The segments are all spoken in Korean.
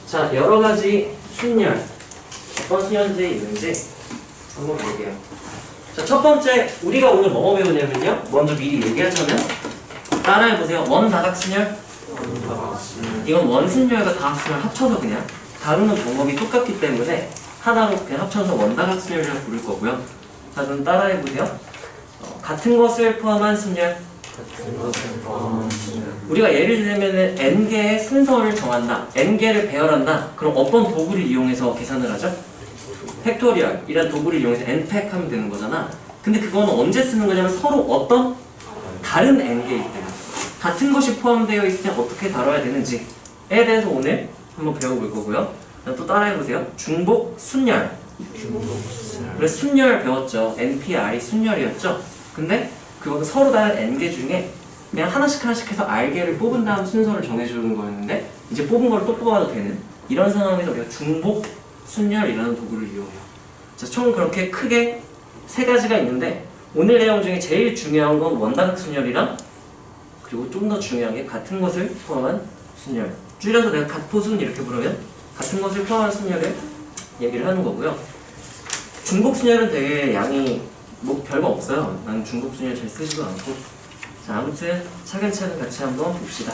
자, 여러 가지 순열, 어떤 순열들이 있는지 한번 볼게요. 자, 첫 번째, 우리가 오늘 뭐 배우냐면요. 먼저 미리 얘기하자면, 따라해보세요. 원다각순열. 이건 원순열과 다각순열 합쳐서 그냥 다루는 방법이 똑같기 때문에 하나로 그냥 합쳐서 원다각순열이라고 부를 거고요. 자, 그럼 따라해보세요. 같은 것을 포함한 순열. 우리가 예를 들면 n개의 순서를 정한다, n개를 배열한다. 그럼 어떤 도구를 이용해서 계산을 하죠? 팩토리얼 이란 도구를 이용해서 n팩 하면 되는 거잖아. 근데 그거는 언제 쓰는 거냐면 서로 어떤 다른 n개일 때, 같은 것이 포함되어 있을 때 어떻게 다뤄야 되는지에 대해서 오늘 한번 배워볼 거고요. 또 따라해보세요. 중복 순열. 그래서 순열 배웠죠. NPR이 순열이었죠. 근데 그거는 서로 다른 n개 중에 그냥 하나씩 해서 r개를 뽑은 다음 순서를 정해주는 거였는데, 이제 뽑은 걸 또 뽑아도 되는 이런 상황에서 우리가 중복 순열이라는 도구를 이용해요. 자, 총 그렇게 크게 세 가지가 있는데, 오늘 내용 중에 제일 중요한 건 원다각 순열이랑, 그리고 좀 더 중요한 게 같은 것을 포함한 순열. 줄여서 내가 같포순 이렇게 부르면 같은 것을 포함한 순열을 얘기를 하는 거고요. 중복 순열은 되게 양이 뭐 별거 없어요. 난 중복 순열 잘 쓰지도 않고. 자, 아무튼 차근차근 같이 한번 봅시다.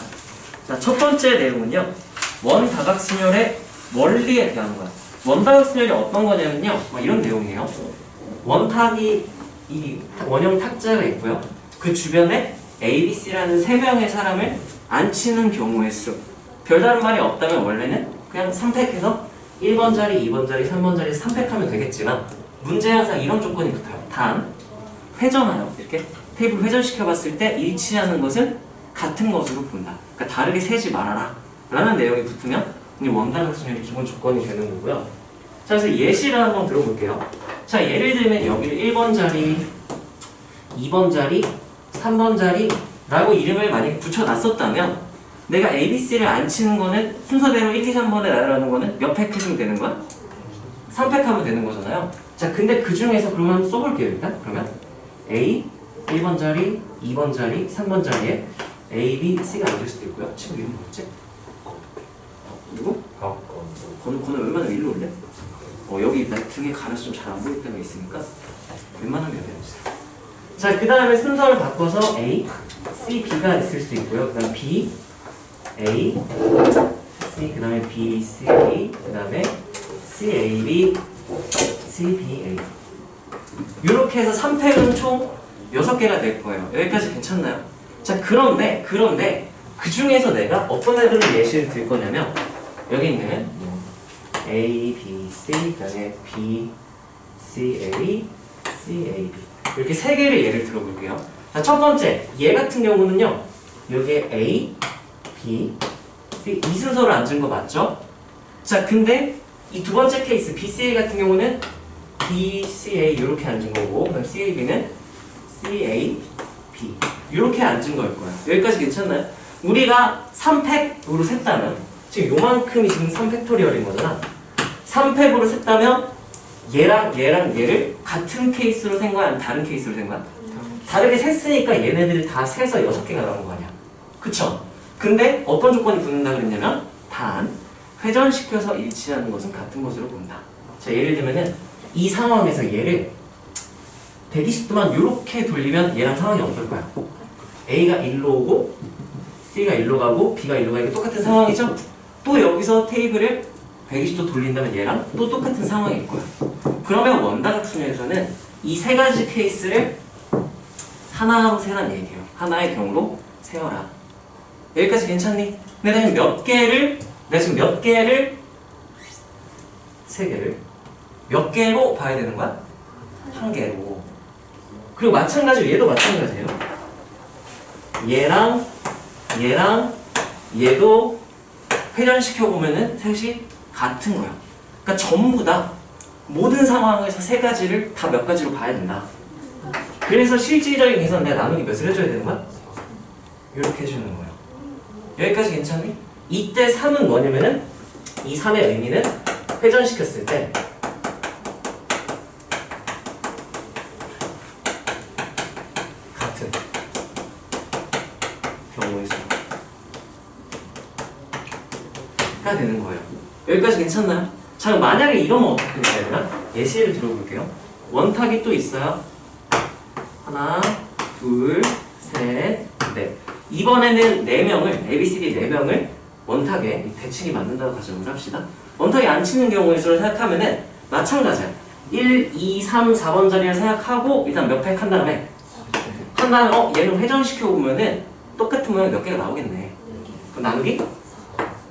자, 첫 번째 내용은요, 원다각순열의 원리에 대한 거야. 원다각순열이 어떤 거냐면요, 이런 내용이에요. 원탁이 이 원형 탁자가 있고요. 그 주변에 A, B, C라는 세 명의 사람을 앉히는 경우의 수. 별다른 말이 없다면 원래는 그냥 3팩해서 1번 자리, 2번 자리, 3번 자리 3팩하면 되겠지만, 문제 항상 이런 조건이 붙어요. 단, 회전하여 이렇게 테이블 회전시켜 봤을 때 일치하는 것은 같은 것으로 본다. 그러니까 다르게 세지 말아라 라는 내용이 붙으면 이제 원다각순열이 기본 조건이 되는 거고요. 자, 그래서 예시를 한번 들어볼게요. 자, 예를 들면 여기를 1번 자리, 2번 자리, 3번 자리 라고 이름을 만약에 붙여놨었다면, 내가 A, B, C를 앉히는 거는 순서대로 1, 2, 3번에 나열하는 거는 몇 팩 해주면 되는 거야? 3팩 하면 되는 거잖아요. 자, 근데 그 중에서 그러면 한번 써볼게요. 일단 그러면 A 1번 자리, 2번 자리, 3번 자리에 A, B, C가 앉을 수도 있고요. 친구 이름 뭐였지? 누구? 건우 웬만하면 일로 올래? 여기 나 등에 가려서 좀 잘 안 보일 때가 있으니까 웬만하면 여기 앉으세요. 자, 그 다음에 순서를 바꿔서 A, C, B가 있을 수 있고요. 그 다음 B, A, C, 그 다음에 B, C, A, 그 다음에 C, A, B, C, B, A. 이렇게 해서 3팩은 총 6개가 될 거예요. 여기까지 괜찮나요? 자, 그런데 그 중에서 내가 어떤 애들을 예시를 들 거냐면, 여기 있는 A, B, C, 그 다음에 B, C, A, C, A, B 이렇게 세 개를 예를 들어볼게요. 자, 첫 번째, 얘 같은 경우는요, 여기에 A, B, C 이 순서를 앉은 거 맞죠? 자, 근데 이 두 번째 케이스 B, C, A 같은 경우는 B, C, A 이렇게 앉은 거고, 그럼 C, A, B는 C, A, B 이렇게 앉은 거일 거야. 여기까지 괜찮나요? 우리가 3팩으로 셌다면, 지금 요만큼이 지금 3팩토리얼인 거잖아. 3팩으로 셌다면 얘랑 얘를 같은 케이스로 센 거야? 아니면 다른 케이스로 센 거야? 다르게 셌으니까 얘네들이 다 세서 6개가 나온 거 아니야. 그쵸? 근데 어떤 조건이 붙는다 그랬냐면, 단, 회전시켜서 일치하는 것은 같은 것으로 본다. 자, 예를 들면은 이 상황에서 얘를 120도만 이렇게 돌리면 얘랑 상황이 어떨 거야? A가 1로 오고 C가 1로 가고 B가 1로 가는 게 똑같은 상황이죠? 또 여기서 테이블을 120도 돌린다면 얘랑 또 똑같은 상황일 거야. 그러면 원다각순열에서는 이 세 가지 케이스를 하나로 세란 얘기예요. 하나의 경우로 세워라. 여기까지 괜찮니? 내가 지금 몇 개를 세 개를 몇 개로 봐야 되는 거야? 한 개로. 그리고 마찬가지로 얘도 마찬가지예요. 얘랑 얘도 회전시켜 보면은 셋이 같은 거야. 그러니까 전부 다 모든 상황에서 세 가지를 다 몇 가지로 봐야 된다. 그래서 실질적인 계산 내가 나누기 몇을 해줘야 되는 거야? 이렇게 해주는 거예요. 여기까지 괜찮니? 이때 3은 뭐냐면은, 이 3의 의미는 회전시켰을 때 같은 경우의 수가 되는 거예요. 여기까지 괜찮나요? 자, 만약에 이러면 어떻게 되냐면 예시를 들어볼게요. 원탁이 또 있어요. 하나, 둘, 셋, 넷. 이번에는 4명을, ABCD 4명을 원탁에 대칭이 맞는다고 가정을 합시다. 원탁이 안 치는 경우의 수를 생각하면은 마찬가지야. 1, 2, 3, 4번 자리를 생각하고 일단 몇 팩 한 다음에 얘를 회전시켜 보면은 똑같은 모양 몇 개가 나오겠네. 그럼 나누기?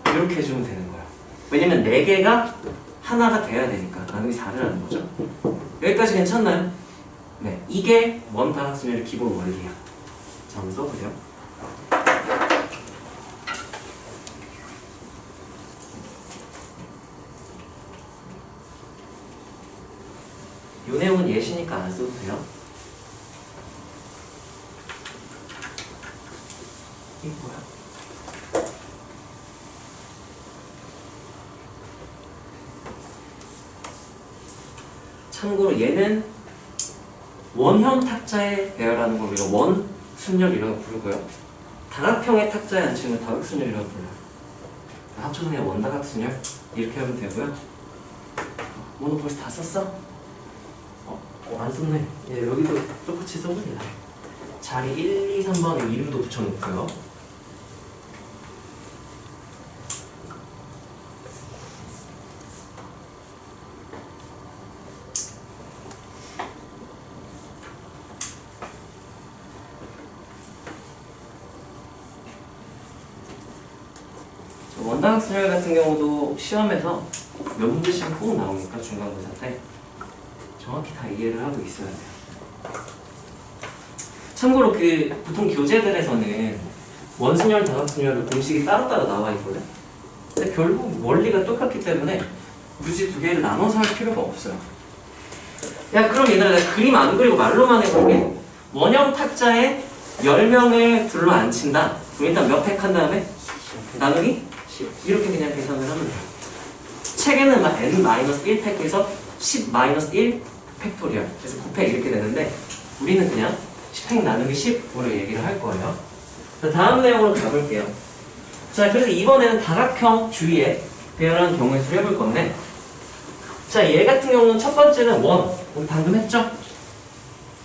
이렇게 해주면 되는 거야. 왜냐면 4개가 하나가 돼야 되니까 나누기 4를 하는 거죠. 여기까지 괜찮나요? 네, 이게 원다각순열의 기본 원리야. 자, 한번 써보세요. 요 내용은 예시니까 안 써도 돼요. 이게 뭐야? 참고로 얘는 원형 탁자의 배열하는 걸 우리가 원순열이라고 부르고요. 다각형의 탁자에 앉히는 다각순열이라고 불러요. 합쳐서 그냥 원다각순열 이렇게 하면 되고요. 오늘 벌써 다 썼어? 안 썼네. 예, 여기도 똑같이 써봅니다. 자리 1, 2, 3번에 이름도 붙여놓고요. 원다각순열 같은 경우도 시험에서 몇 문제씩은 꼭 나오니까 중간고사 때 정확히 다 이해를 하고 있어야 돼요. 참고로 보통 교재들에서는 원순열, 다각순열의 공식이 따로따로 나와 있거든. 근데 결국 원리가 똑같기 때문에 굳이 두 개를 나눠서 할 필요가 없어요. 야, 그럼 얘들아, 내가 그림 안 그리고 말로만 해볼게. 원형 탁자에 10명을 둘러 앉힌다. 그럼 일단 몇 팩 한 다음에 나누기? 이렇게 그냥 계산을 하면 돼요. 책에는 막 n-1팩에서 10-1 팩토리얼, 그래서 9팩 이렇게 되는데 우리는 그냥 10팩 나누기 10으로 얘기를 할 거예요. 자, 다음 내용으로 가볼게요. 자, 그래서 이번에는 다각형 주위에 배열하는 경우의 수를 해볼 건데, 자, 얘 같은 경우는 첫 번째는 원, 우리 방금 했죠?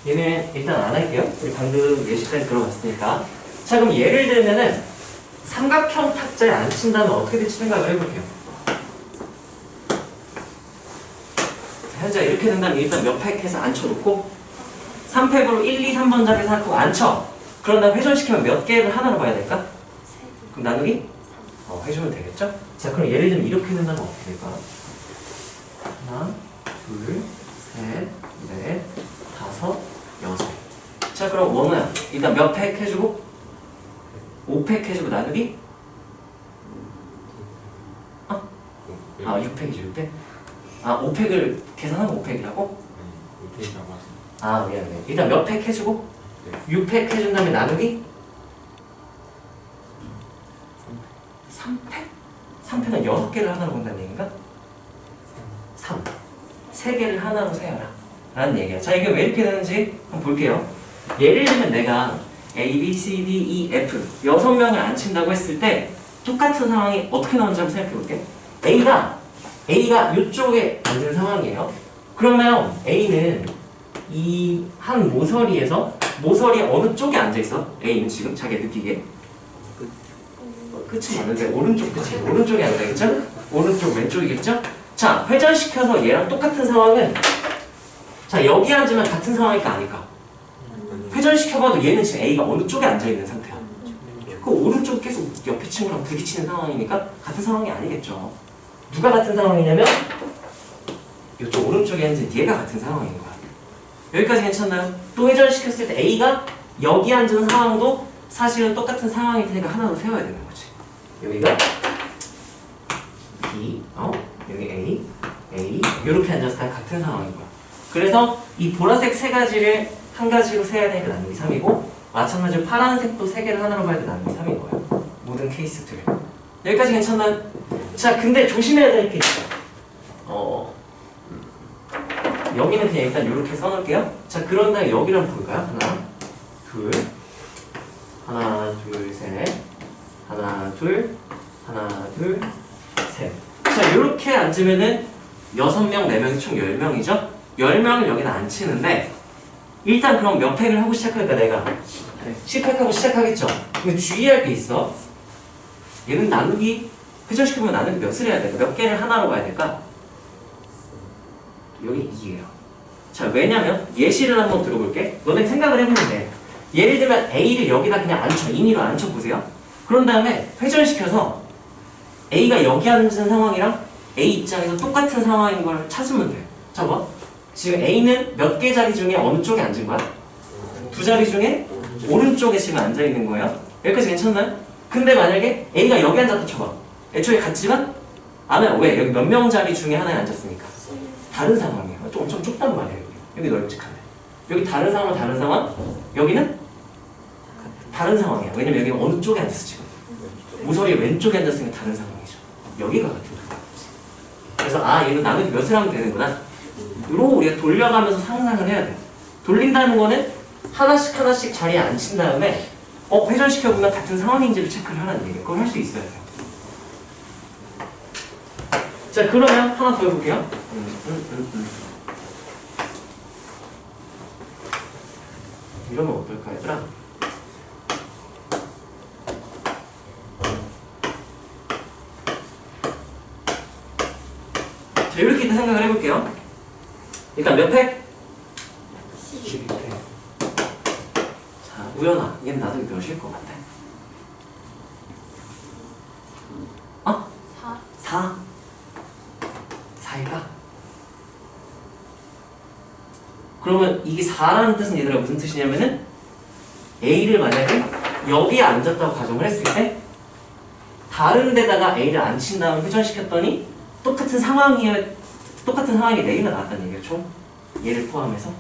얘는 일단 안 할게요. 우리 방금 예시까지 들어봤으니까. 자, 그럼 예를 들면은 삼각형 탁자에 앉힌다면 어떻게 될지 생각을 해볼게요. 현재 이렇게 된다면 일단 몇 팩 해서 앉혀놓고 3팩으로 1, 2, 3번 자리에 생각하고 앉혀. 그런 다음 회전시키면 몇 개를 하나로 봐야 될까? 그럼 나누기? 해주면 되겠죠? 자, 그럼 예를 들면 이렇게 된다면 어떻게 될까? 하나, 둘, 셋, 넷, 다섯, 여섯. 자, 그럼 원우야, 일단 몇 팩 해주고 5팩 해주고 나누기? 6팩이죠, 6팩? 5팩을 계산하면 5팩이라고? 미안해. 일단 몇 팩 해주고 6팩 해준 다음에 나누기? 3팩? 3팩은 6개를 하나로 본다는 얘기인가? 3. 3개를 하나로 세어라 라는 얘기야. 자, 이게 왜 이렇게 되는지 한번 볼게요. 예를 들면 내가 A, B, C, D, E, F 6명을 앉힌다고 했을 때 똑같은 상황이 어떻게 나오는지 한번 생각해 볼게. A가 이쪽에 앉은 상황이에요. 그러면 A는 이 한 모서리에서 모서리 어느 쪽에 앉아있어? A는 지금 자기 느끼기에 끝이 맞는데 오른쪽 끝이 오른쪽에 앉아있죠? 오른쪽 왼쪽이겠죠? 자, 회전시켜서 얘랑 똑같은 상황은 자, 여기 앉으면 같은 상황일까 아닐까? 회전시켜봐도 얘는 지금 A가 어느 쪽에 앉아있는 상태야. 그 오른쪽 계속 옆에 친구랑 부딪히는 상황이니까 같은 상황이 아니겠죠. 누가 같은 상황이냐면 이쪽 오른쪽에 앉은 얘가 같은 상황인 거야. 여기까지 괜찮나요? 또 회전시켰을 때 A가 여기 앉은 상황도 사실은 똑같은 상황일 테니까 하나 더 세워야 되는 거지. 여기가 B, 여기 A 이렇게 앉아서 다 같은 상황인 거야. 그래서 이 보라색 세 가지를 한 가지로 세야 되니까 나누기 3이고 마찬가지로 파란색도 세 개를 하나로 봐야 돼 나누기 3인 거예요. 모든 케이스들. 여기까지 괜찮나요? 자, 근데 조심해야 될 게 있어. 여기는 그냥 일단 이렇게 써놓을게요. 자, 그런 다음에 여기를 한번 볼까요? 하나, 둘, 셋. 하나, 둘, 셋. 자, 이렇게 앉으면은 6명, 4명이 총 10명이죠? 10명을 여기는 안 치는데 일단 그럼 몇 팩을 하고 시작할까 내가? 10팩하고 시작하겠죠? 근데 주의할 게 있어. 얘는 나누기, 회전시켜보면 나누기 몇을 해야 될까? 몇 개를 하나로 가야 될까? 여기 2예요. 자, 왜냐면 예시를 한번 들어볼게. 너네 생각을 해보면 돼. 예를 들면 A를 여기다 그냥 앉혀. 임의로 앉혀보세요. 그런 다음에 회전시켜서 A가 여기 앉은 상황이랑 A 입장에서 똑같은 상황인 걸 찾으면 돼. 자, 봐. 지금 A는 몇 개 자리 중에 어느 쪽에 앉은 거야? 두 자리 중에 오른쪽에 지금 앉아있는 거예요. 여기까지 괜찮나요? 근데 만약에 A가 여기 앉았다 쳐봐. 애초에 같지만 안 해요. 왜? 여기 몇 명 자리 중에 하나에 앉았으니까. 다른 상황이에요. 좀 엄청 좁단 말이에요. 여기 널찍한데. 여기 다른 상황, 다른 상황. 여기는 다른 상황이야. 왜냐면 여기는 어느 쪽에 앉았어 지금. 모서리 왼쪽에 앉았으니까 다른 상황이죠. 여기가 같은 거지. 그래서 얘는 나누기 몇을 하면 되는구나. 이러고 우리가 돌려가면서 상상을 해야 돼. 돌린다는 거는 하나씩 하나씩 자리에 앉힌 다음에 회전시켜보면 같은 상황인지를 체크를 하라는 얘기예요. 그걸 할 수 있어야 돼요. 자, 그러면 하나 더 해볼게요. 이러면 어떨까 얘들아? 자, 이렇게 일단 생각을 해볼게요. 일단 몇 팩? 12팩. 자, 우연아, 얘는 나도 몇일 것 같아? 4? 4일까? 그러면 이게 4라는 뜻은 얘들아 무슨 뜻이냐면은 A를 만약에 여기에 앉았다고 가정을 했을 때 다른 데다가 A를 앉힌 다음에 회전시켰더니 똑같은 상황이 4개가 나왔다는 얘기죠. 총 얘를 포함해서.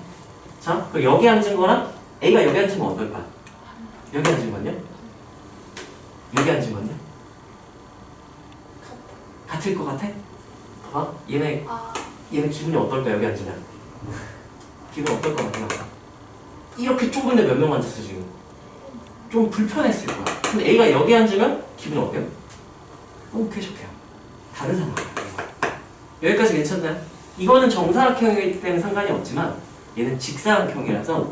자, 그럼 여기 앉은 거랑 A가 여기 앉은 건 어떨까? 여기 앉은 건요? 여기 앉은 건요? 같을 것 같아? 봐봐. 얘네 기분이 어떨까? 여기 앉으면 기분 어떨 것 같아요? 이렇게 좁은데 몇 명 앉았어 지금? 좀 불편했을 거야. 근데 A가 여기 앉으면 기분이 어때요? 너무 쾌적해요. 다른 상황이에요. 여기까지 괜찮나요? 이거는 정사각형이기 때문에 상관이 없지만 얘는 직사각형이라서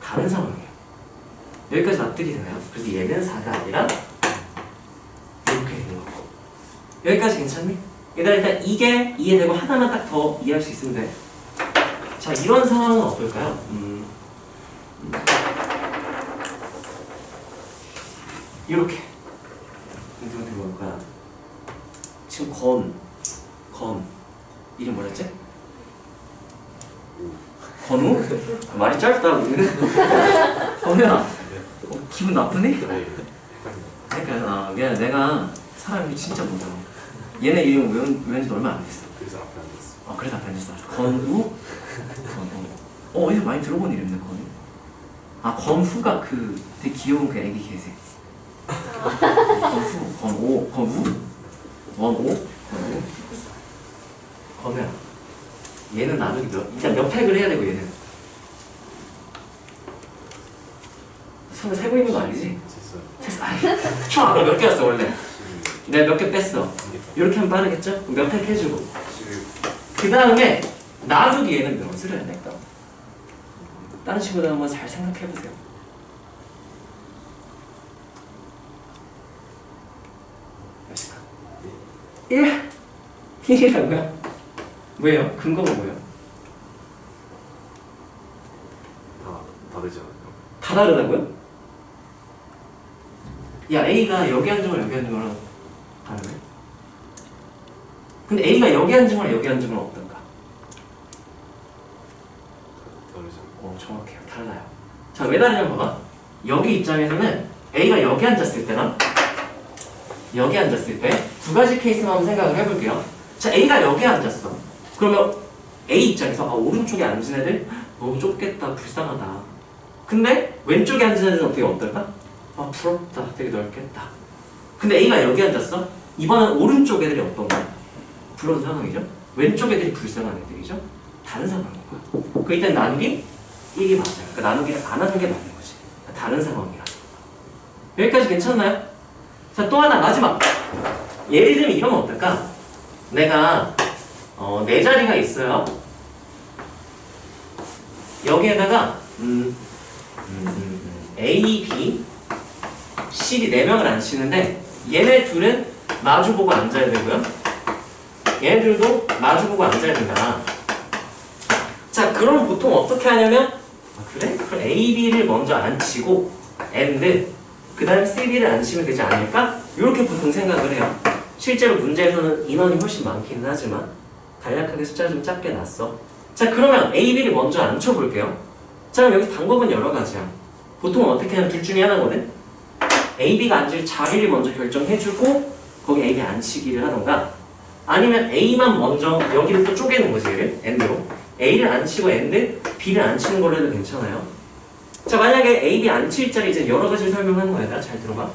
다른 상황이에요. 여기까지 납득이 되나요? 그래서 얘는 4가 아니라 이렇게 되는 거고. 여기까지 괜찮니? 얘들아 일단 이게 이해되고 하나만 딱 더 이해할 수 있으면 돼. 자, 이런 상황은 어떨까요? 이렇게 이렇게 볼까요? 지금 건 이름 뭐랬지? 건우? 말이 짧다. 건우야, 기분 나쁘니? 그러니까 미안해. 내가 사람이 진짜 못 알아. 얘네 이름 외운 지 얼마 안 됐어. 그래서 앞에 앉았어. 그래서 앞에 앉았어. 건우? 건우. 이거 많이 들어본 이름이네, 건우. 건후가 그 되게 귀여운 그 애기 개새. 건후, 건우, 원오, 건우. 건우야. 얘는 나누기 일단 몇 팩을 해야 되고 얘는. 손을 세고 있는 거 아니지? 됐어요. 총 아까 몇 개였어 원래? 내가 몇 개 뺐어. 이렇게 하면 빠르겠죠? 몇 팩 해주고. 그 다음에 나누기 얘는 몇을 해야 될까? 다른 친구들 한번 잘 생각해보세요. 몇일까? 1이라고요? 왜요? 근거가 뭐예요? 다 다르지 않아요? 다 다르다고요? 야, A가 여기 앉은 거랑 여기 앉은 거랑 다르네? 근데 A가 여기 앉은 거랑 여기 앉은 거랑 어떤가? 다르지 않아요? 정확해요. 달라요. 자, 왜 다르냐면 봐봐. 여기 입장에서는 A가 여기 앉았을 때랑 여기 앉았을 때 두 가지 케이스만 한번 생각을 해볼게요. 자, A가 여기 앉았어. 그러면 A 입장에서 오른쪽에 앉은 애들 너무 좁겠다, 불쌍하다. 근데 왼쪽에 앉은 애들은 어떻게 어떨까? 부럽다, 되게 넓겠다. 근데 A가 여기 앉았어? 이번엔 오른쪽 애들이 어떤 거야? 부러운 상황이죠? 왼쪽 애들이 불쌍한 애들이죠? 다른 상황인 거야. 그 이때 나누기 1이 맞아요. 그러니까 나누기를 안 하는 게 맞는 거지. 다른 상황이라. 여기까지 괜찮나요? 자, 또 하나 마지막. 예를 들면 이러면 어떨까? 내가 네 자리가 있어요. 여기에다가 A, B, C이 4명을 앉히는데 얘네 둘은 마주보고 앉아야 되고요. 얘네들도 마주보고 앉아야 된다. 자, 그럼 보통 어떻게 하냐면 그래? 그럼 A, B를 먼저 앉히고 and 그 다음에 C, D를 앉히면 되지 않을까? 이렇게 보통 생각을 해요. 실제로 문제에서는 인원이 훨씬 많기는 하지만 간략하게 숫자를 좀 작게 놨어. 자, 그러면 A, B를 먼저 앉혀볼게요. 자, 그럼 여기 방법은 여러 가지야. 보통 어떻게 하면 둘 중에 하나거든? A, B가 앉을 자리를 먼저 결정해주고 거기 A, B 앉히기를 하던가 아니면 A만 먼저 여기를 또 쪼개는 거지, 얘를 and로 A를 앉히고 and B를 앉히는 걸로 해도 괜찮아요. 자, 만약에 A, B 앉힐 자리 이제 여러 가지를 설명하는 거야. 잘 들어봐.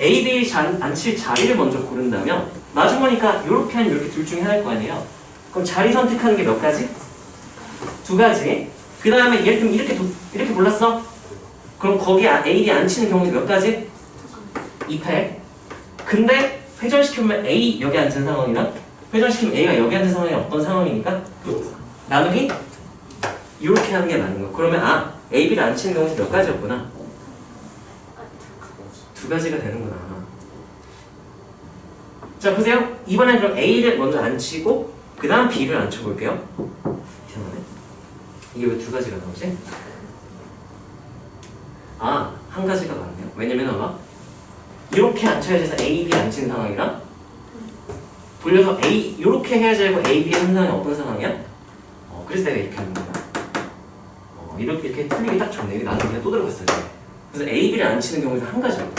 A, B 앉힐 자리를 먼저 고른다면 마주보니까 이렇게 아니면 이렇게 둘 중에 하나일 거 아니에요. 그럼 자리 선택하는 게 몇 가지? 2가지. 그 다음에 예를 들면 이렇게 골랐어? 그럼 거기 A, B 앉히는 경우는 몇 가지? 2패. 근데 회전시키면 A 여기 앉은 상황이랑 회전시키면 A가 여기 앉은 상황이 어떤 상황이니까? 나누기? 이렇게 하는 게 맞는 거. 그러면 A, B를 앉히는 경우는 몇 가지였구나? 2가지가 되는구나. 자, 보세요. 이번엔 그럼 A를 먼저 앉히고 그 다음 B를 앉혀볼게요. 이상하네. 이게 왜 2가지가 나오지? 한 가지가 맞네요. 왜냐면 아마 이렇게 앉혀야 돼서 A, B 앉히는 상황이랑 돌려서 A 이렇게 해야지 알고 A, B 하는 상황이 어떤 상황이야? 그래서 내가 이렇게 하는 거야. 이렇게 틀리기 딱 좋네. 나는 그냥 또 들어갔어요. 그래서 A, B를 앉히는 경우에서 한 가지예요.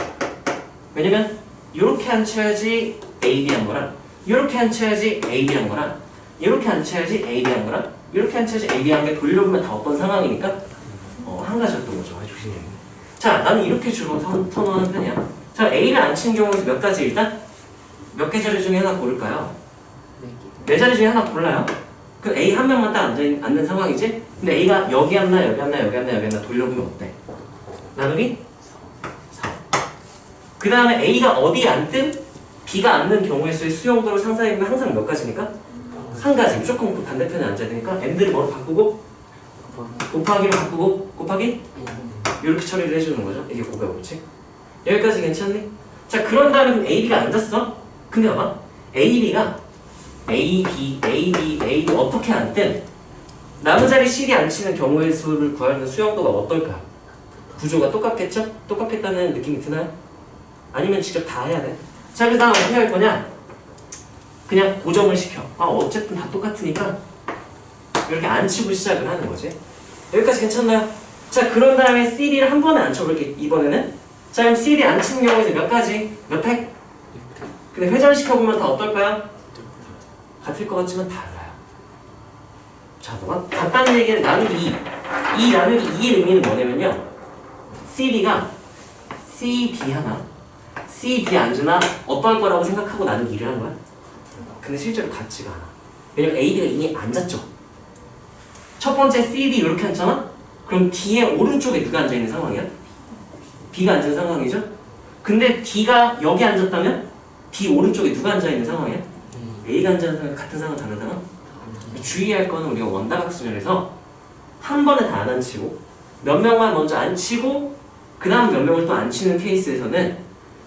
왜냐면 이렇게 앉혀야지 A, B 한 거랑 이렇게 앉혀야지 A, B 한 거랑 이렇게 앉혀야지 A, B 한 거랑 이렇게 앉혀야지 A, B 한 게 돌려보면 다 어떤 상황이니까 한 가지였던 거죠. 조심히. 자, 나는 이렇게 주로 선호하는 편이야. 자, A를 앉힌 경우에서 몇 가지 일단 몇 개 자리 중에 하나 고를까요? 4자리 중에 하나 골라요. 그 A 한 명만 딱 앉는 상황이지? 근데 A가 여기 앉나 여기 앉나 여기 앉나 여기 앉나 돌려보면 어때? 나누기 4. 그 다음에 A가 어디 앉든 B가 앉는 경우에서의 수용도를 상상해보면 항상 몇 가지니까? 한 가지. 무조건 반대편에 앉아야 되니까 N들을 뭐로 바꾸고 곱하기로 바꾸고 곱하기 이렇게 처리를 해주는 거죠. 이게 곱의 법칙. 여기까지 괜찮니? 자, 그런 다음에 그럼 A, B가 앉았어. 근데 봐봐. A, B가 A, B, A, B, A, B 어떻게 앉든 남은 자리 C이 앉히는 경우의 수를 구하는 수용도가 어떨까? 구조가 똑같겠죠? 똑같겠다는 느낌이 드나요? 아니면 직접 다 해야 돼? 자, 그래서 난 어떻게 할 거냐? 그냥 고정을 시켜. 어쨌든 다 똑같으니까 이렇게 앉히고 시작을 하는 거지. 여기까지 괜찮나요? 자, 그런 다음에 CD를 한 번에 앉혀볼게. 이번에는 자, 그럼 CD 앉히는 경우에는 몇 가지? 몇 팩? 근데 회전시켜보면 다 어떨까요? 같을 것 같지만 달라요. 자, 뭐가? 같다는 얘기는 나누기 2. 이 나누기 2의 의미는 뭐냐면요. CD가 CB 하나, CB 앉으나 어떨 거라고 생각하고 나누기 2를 하는 거야. 근데 실제로 같지가 않아. 왜냐면 AD가 이미 앉았죠. 첫 번째 CD 이렇게 앉잖아? 그럼 D의 오른쪽에 누가 앉아있는 상황이야? B가 앉은 상황이죠? 근데 D가 여기 앉았다면 D 오른쪽에 누가 앉아있는 상황이야? A가 앉아있는 상황, 같은 상황, 다른 상황? 주의할 거는 우리가 원다각수면에서 한 번에 다 안 앉히고 몇 명만 먼저 앉히고 그 다음 몇 명을 또 앉히는 케이스에서는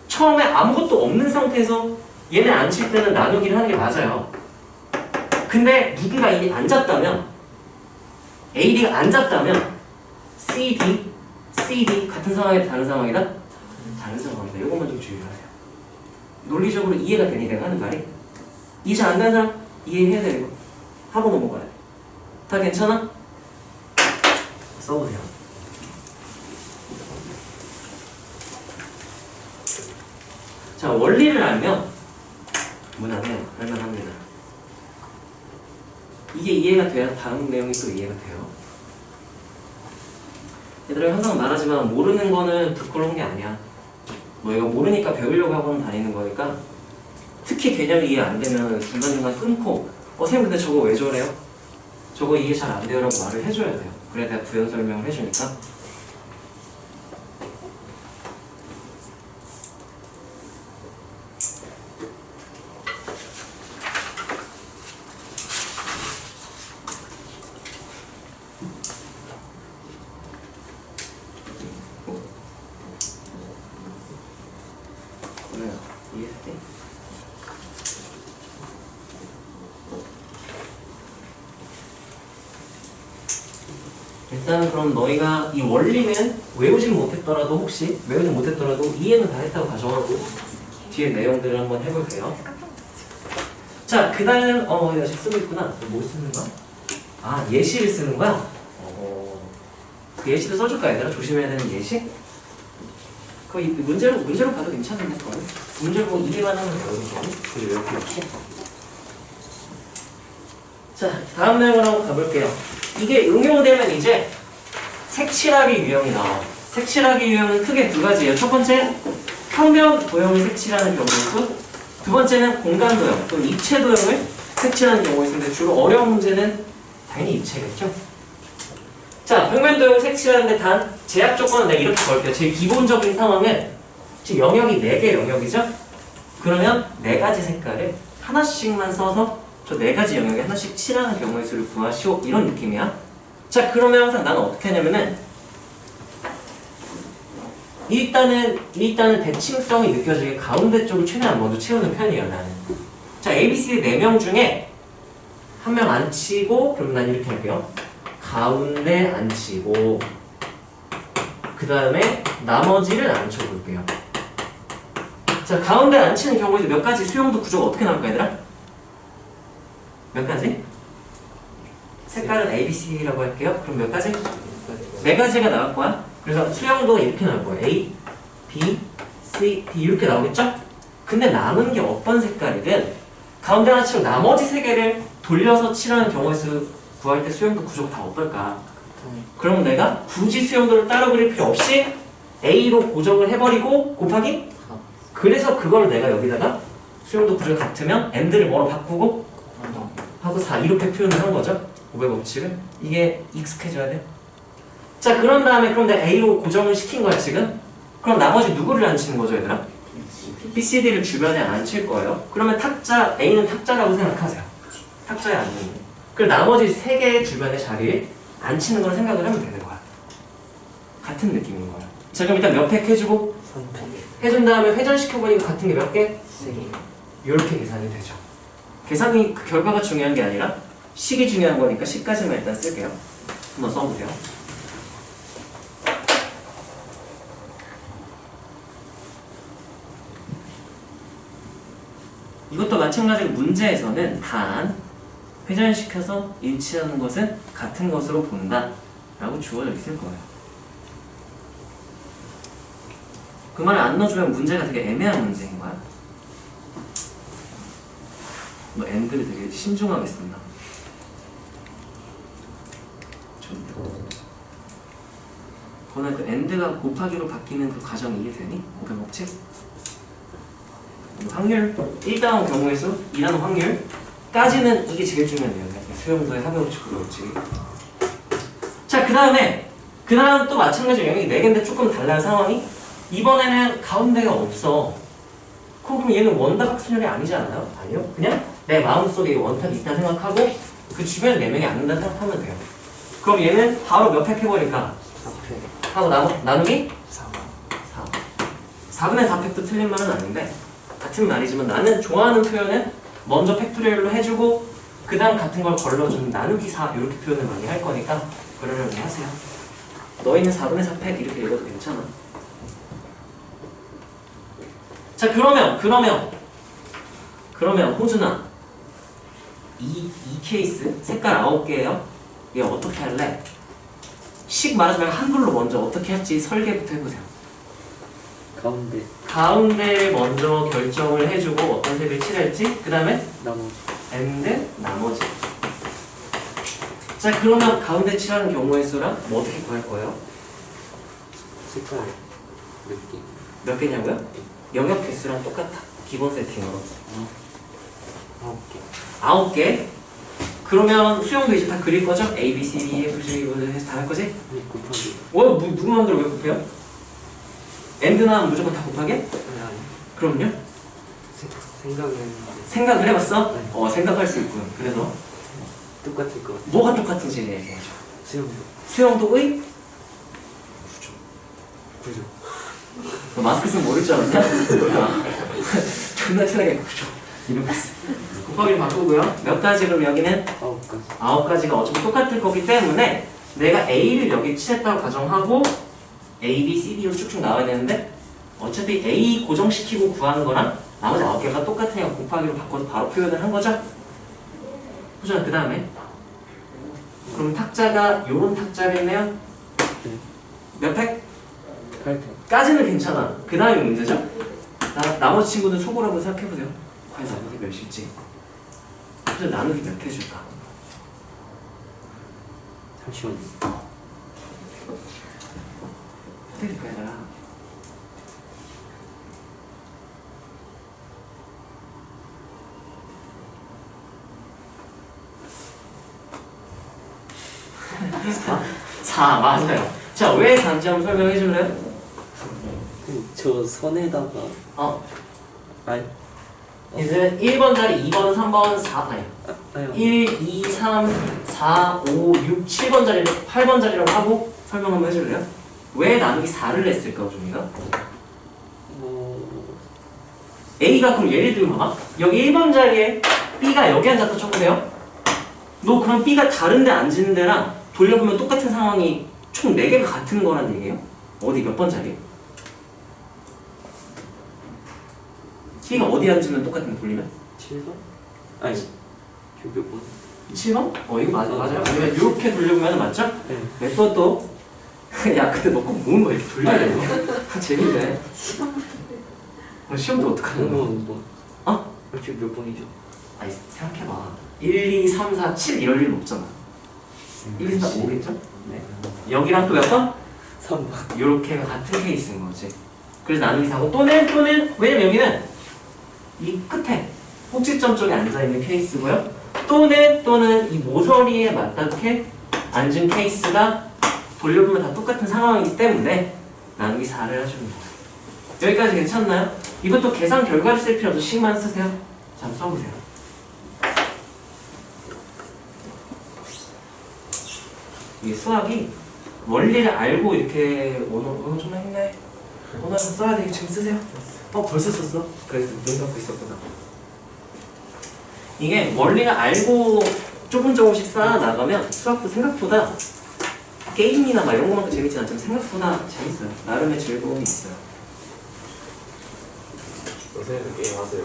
처음에 아무것도 없는 상태에서 얘네 앉힐 때는 나누기를 하는 게 맞아요. 근데 누군가 이미 앉았다면 AD가 앉았다면 CD 같은 상황이다 다른 상황이다? 다른 상황이다. 이것만 좀 주의를 하세요. 논리적으로 이해가 되니 내가 하는 말이? 이해 잘 안 되는 사람 이해해야 되고 하고 넘어가야 돼. 다 괜찮아? 써보세요. 자, 원리를 알면 무난해요. 할만합니다. 이게 이해가 돼야 다음 내용이 또 이해가 돼요. 얘들아, 항상 말하지만 모르는 거는 부끄러운 게 아니야. 뭐 이거 모르니까 배우려고 하고는 다니는 거니까 특히 개념이 이해 안 되면 중간중간 끊고 선생님 근데 저거 왜 저래요? 저거 이해 잘 안 돼요 라고 말을 해줘야 돼요. 그래야 내가 부연 설명을 해주니까. 일단 그럼 너희가 이 원리는 외우진 못했더라도 혹시 외우지 못했더라도 이해는 다 했다고 가정하고 뒤에 내용들을 한번 해볼게요. 자, 그 다음 야, 지금 쓰고 있구나. 뭐 쓰는 거야? 아, 예시를 쓰는 거야? 그 예시도 써줄까 얘들아? 조심해야 되는 예시? 그거 문제로 봐도 괜찮은데 그거는? 문제로 보고 이해만 하면 돼요. 그게 왜 이렇게 없지? 자, 다음 내용으로 한번 가볼게요. 이게 응용되면 이제 색칠하기 유형이 나와요. 색칠하기 유형은 크게 두 가지예요. 첫 번째, 평면 도형을 색칠하는 경우의 수. 두 번째는 공간 도형 또는 입체 도형을 색칠하는 경우의 수인데 주로 어려운 문제는 당연히 입체겠죠. 자, 평면 도형을 색칠하는데 단 제약 조건은 내가 이렇게 걸게요. 제일 기본적인 상황은 지금 영역이 4개 영역이죠? 그러면 4가지 색깔을 하나씩만 써서 저 4가지 영역에 하나씩 칠하는 경우의 수를 구하시오. 이런 느낌이야. 자, 그러면 항상 나는 어떻게 하냐면은 일단은 대칭성이 느껴지게 가운데 쪽을 최대한 먼저 채우는 편이에요, 나는. 자, ABC 4명 중에 한 명 안 치고, 그럼 난 이렇게 할게요. 가운데 안 치고, 그 다음에 나머지를 안 쳐볼게요. 자, 가운데 안 치는 경우에도 몇 가지 수용도 구조가 어떻게 나올까, 얘들아? 몇 가지? 색깔은 ABC라고 할게요. 그럼 몇 가지? 4가지가 나올 거야. 그래서 수영도가 이렇게 나올 거예요. A, B, C, D 이렇게 나오겠죠? 근데 남은 게 어떤 색깔이든 가운데 하나 치고 나머지 3개를 돌려서 칠하는 경우의 수 구할 때 수영도 구조가 다 어떨까? 그러면 내가 굳이 수영도를 따로 그릴 필요 없이 A로 고정을 해버리고 곱하기? 그래서 그걸 내가 여기다가 수영도 구조가 같으면 AND를 뭐로 바꾸고 하고 4 이렇게 표현을 한 거죠. 500법칙을. 이게 익숙해져야 돼. 자, 그런 다음에 그럼 내가 A로 고정을 시킨 거야 지금? 그럼 나머지 누구를 안 치는 거죠 얘들아? B, C, D를 주변에 안 칠 거예요. 그러면 탁자, A는 탁자라고 생각하세요. 탁자에 앉는 거. 그리고 나머지 3개의 주변의 자리에 안 치는 걸 생각을 하면 되는 거야. 같은 느낌인 거야. 자, 그럼 일단 몇 팩 해주고 해준 다음에 회전시켜보니까 같은 게 몇 개? 3개. 이렇게 계산이 되죠. 계산이 그 결과가 중요한 게 아니라 식이 중요한 거니까 식까지만 일단 쓸게요. 한번 써보세요. 이것도 마찬가지로 문제에서는 단 회전시켜서 일치하는 것은 같은 것으로 본다 라고 주어져 있을 거예요. 그 말을 안 넣어주면 문제가 되게 애매한 문제인 거야. 뭐 AND를 되게 신중하게 쓴다. 그거는 그 AND가 곱하기로 바뀌는 그 과정이 이해되니? 500법칙? 확률 1단원 경우의 수, 2단원 확률까지는 이게 제일 중요해요. 수용도의 합의법칙, 그거법칙이. 자, 그 다음 또 마찬가지로 영역이 4개인데 조금 달라요, 상황이. 이번에는 가운데가 없어. 그럼 얘는 원다각순열이 아니잖아요? 아니요? 그냥 내 마음속에 원탑이 있다 생각하고 그 주변에 4명이 앉는다 생각하면 돼요. 그럼 얘는 바로 몇 팩 해버릴까? 4팩. 하고 나누기? 4. 4분의 4팩도 틀린 말은 아닌데 같은 말이지만 나는 좋아하는 표현은 먼저 팩토리얼로 해주고 그 다음 같은 걸 걸러주는 나누기 4 이렇게 표현을 많이 할 거니까 그러려니 하세요. 너희는 4분의 4팩 이렇게 읽어도 괜찮아. 자, 그러면 호준아 이 케이스 색깔 9개예요. 얘 어떻게 할래? 식 말하지 말고 한글로 먼저 어떻게 할지 설계부터 해보세요. 가운데 먼저 결정을 해주고 어떤 색을 칠할지 그 다음에 나머지. 자, 그러면 가운데 칠하는 경우의 수랑 뭐 어떻게 구할 거예요? 색깔 몇 개냐고요? 영역 개수랑 똑같아. 기본 세팅으로 9개. 그러면 수영도 이제 다 그릴 거죠? A, B, C, D, F, G 해서 다 할 거지? 곱하기 누구 마음대로 왜 곱해요? AND 나오면 무조건 다 곱하게? 그럼요? 생각을 해봤어? 네. 생각할 수 있군. 그래서 똑같을 것 같아요. 뭐가 똑같은지 얘기해줘. 수영도 수영도의? 구조 너 마스크 쓰면 모를 줄 알았냐? 존나 친하게 구조 이렇게 써. 곱하기를 바꾸고요. 몇 가지 그럼 여기는? 9가지 9가지가 어차피 똑같을 거기 때문에 내가 A를 여기 칠했다고 가정하고 A, B, C, D로 쭉쭉 나와야 되는데 어차피 A 고정시키고 구하는 거랑 나머지 9개가 똑같으니까 곱하기로 바꿔서 바로 표현을 한 거죠? 그죠? 그 다음에 그럼 탁자가 요런 탁자겠네요? 네. 몇 팩? 8팩. 까지는 괜찮아. 그 다음에 문제죠? 나머지 친구들 속으로 한번 생각해보세요. 과연 나누기 몇일지. 그래서 나누기 몇 해줄까? 잠시만요. 어떻게 해라. 사 맞아요. 자, 왜 4인지 한번 설명해 줄래요? 저 선에다가 아니 이제 1번 자리, 2번, 3번, 4, 아니 아니요. 1, 2, 3, 4, 5, 6, 7번 자리를 8번 자리라고 하고 설명 한번 해줄래요? 왜 나누기 4를 냈을까, 우준이가? A가 그럼 예를 들면 봐봐. 여기 1번 자리에 B가 여기 앉았다 쳐보세요. 너 그럼 B가 다른 데 앉은 데랑 돌려보면 똑같은 상황이 총 4개가 같은 거란 얘기예요? 어디 몇 번 자리? B가 어디 앉으면 똑같은 데 돌리면? 7번? 아니 몇 번? 7번? 이거 맞아요. 아니면 이렇게 돌려보면 맞죠? 네. 메소드 야 근데 너 꼭 모은 거 이렇게 돌려야 돼. 재밌네. 시험도 어떡하는 거야? 뭐? 어? 지금 몇 번이죠? 아니 생각해봐. 1, 2, 3, 4, 7 이럴 일 없잖아. 1, 2, 3, 4, 5겠죠? 네. 여기랑 또 몇 번? 3번. 요렇게 같은 케이스인 거지. 그래서 나누기 4고 또는 왜냐면 여기는 이 끝에 꼭지점 쪽에 앉아있는 케이스고요. 또는 이 모서리에 맞닿게 앉은 케이스가 돌려보면 다 똑같은 상황이기 때문에 나누기 4를 하시면 돼요. 여기까지 괜찮나요? 이것도 계산 결과를 쓸 필요 없어. 식만 쓰세요. 자, 한번 써보세요. 이게 수학이 원리를 알고 이렇게 오늘 좀 했네. 오늘 써야 되게 지금 쓰세요. 벌써 썼어? 그래서 눈 감고 있었구나. 이게 원리를 알고 조금씩 쌓아 나가면 수학도 생각보다 게임이나 막 이런 것만큼 재밌지 않지만 생각보다 재밌어요. 나름의 즐거움이 있어요. 선생님도 게임 하세요?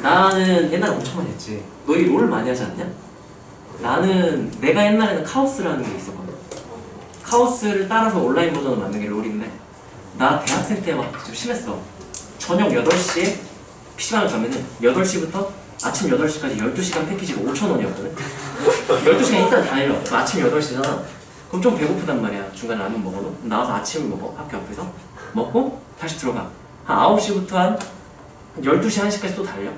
나는 옛날에 엄청 많이 했지. 너희 롤 많이 하지 않냐? 나는 내가 옛날에는 카오스라는 게 있었거든. 카오스를 따라서 온라인 버전을 만든 게 롤인데 나 대학생 때 막 좀 심했어. 저녁 8시에 PC방을 가면은 8시부터 아침 8시까지 12시간 패키지가 5,000원이었거든. 12시간 일단 다 내려. 아침 8시잖아. 그럼 좀 배고프단 말이야. 중간에 라면 먹어도. 그럼 나와서 아침을 먹어. 학교 앞에서. 먹고 다시 들어가. 한 9시부터 한 12시, 1시까지 또 달려.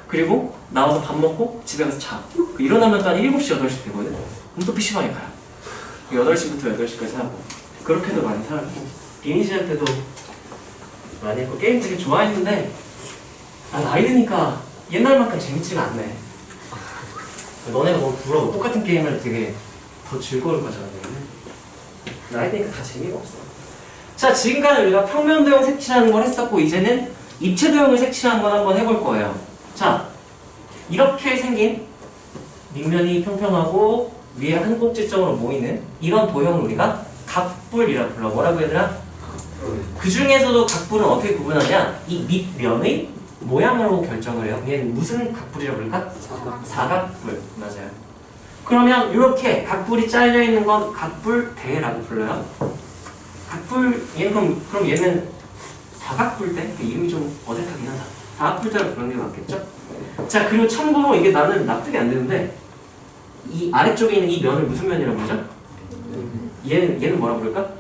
그리고 나와서 밥 먹고 집에 가서 자. 일어나면 또 한 7시, 8시 되거든. 그럼 또 PC방에 가요. 8시부터 8시까지 하고. 그렇게도 많이 살았고 리니지할 때도 많이 했고 게임 되게 좋아했는데 나이 드니까 옛날만큼 재밌지가 않네. 너네가 뭐 부러워. 똑같은 게임을 되게 더 즐거울 거잖아. 나이 드니까 다 재미가 없어. 자, 지금까지 우리가 평면도형 색칠하는 걸 했었고 이제는 입체도형을 색칠하는 걸 한번 해볼 거예요. 자, 이렇게 생긴 밑면이 평평하고 위에 한 꼭지점으로 모이는 이런 도형을 우리가 각불이라고 불러. 뭐라고 얘들아? 그 중에서도 각불은 어떻게 구분하냐? 이 밑면의 모양으로 결정을 해요. 얘는 무슨 각불이라고 부를까? 사각불. 맞아요. 그러면 이렇게 각불이 잘려 있는 건 각불대라고 불러요. 각불 얘는 그럼 얘는 사각불대? 이름이 좀 어색하긴 하다. 사각불대라고 부르는 게 맞겠죠? 자, 그리고 참고로 이게 나는 납득이 안 되는데 이 아래쪽에 있는 이 면을 무슨 면이라고 그러죠? 얘는 뭐라고 부를까?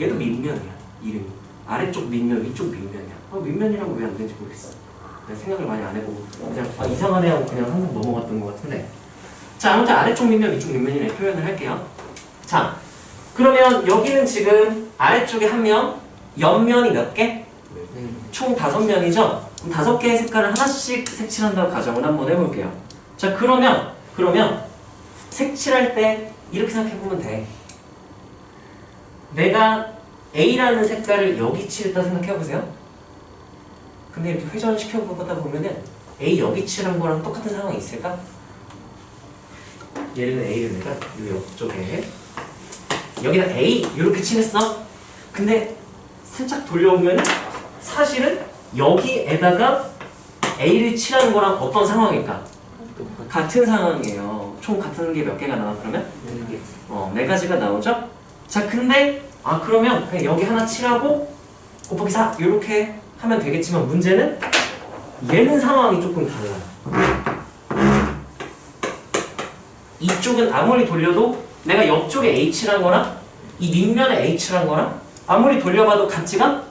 얘도 밑면이야. 이름이 아래쪽 밑면, 위쪽 밑면이야. 밑면이라고 왜 안 되는지 모르겠어. 내가 생각을 많이 안 해보고 그냥 이상하네 하고 그냥 항상 넘어갔던 것 같은데. 자, 아무튼 아래쪽 밑면, 위쪽 밑면이라고 표현을 할게요. 자, 그러면 여기는 지금 아래쪽에 한 면, 옆면이 몇 개? 총 5면이죠? 그럼 5개의 색깔을 하나씩 색칠한다고 가정을 한번 해볼게요. 자, 그러면 색칠할 때 이렇게 생각해보면 돼. 내가 A라는 색깔을 여기 칠했다 생각해보세요. 근데 이렇게 회전시켜보다 보면은 A 여기 칠한 거랑 똑같은 상황이 있을까? 예를 들어 A를 내가 이 옆쪽에 여기다 A 이렇게 칠했어. 근데 살짝 돌려보면 사실은 여기에다가 A를 칠하는 거랑 어떤 상황일까? 같은 상황이에요. 총 같은 게 몇 개가 나와 그러면? 4가지가 나오죠? 자, 근데 그러면 그냥 여기 하나 칠하고 곱하기 4 이렇게 하면 되겠지만 문제는 얘는 상황이 조금 달라요. 이쪽은 아무리 돌려도 내가 옆쪽에 H란 거랑 이 밑면에 H란 거랑 아무리 돌려봐도 같지가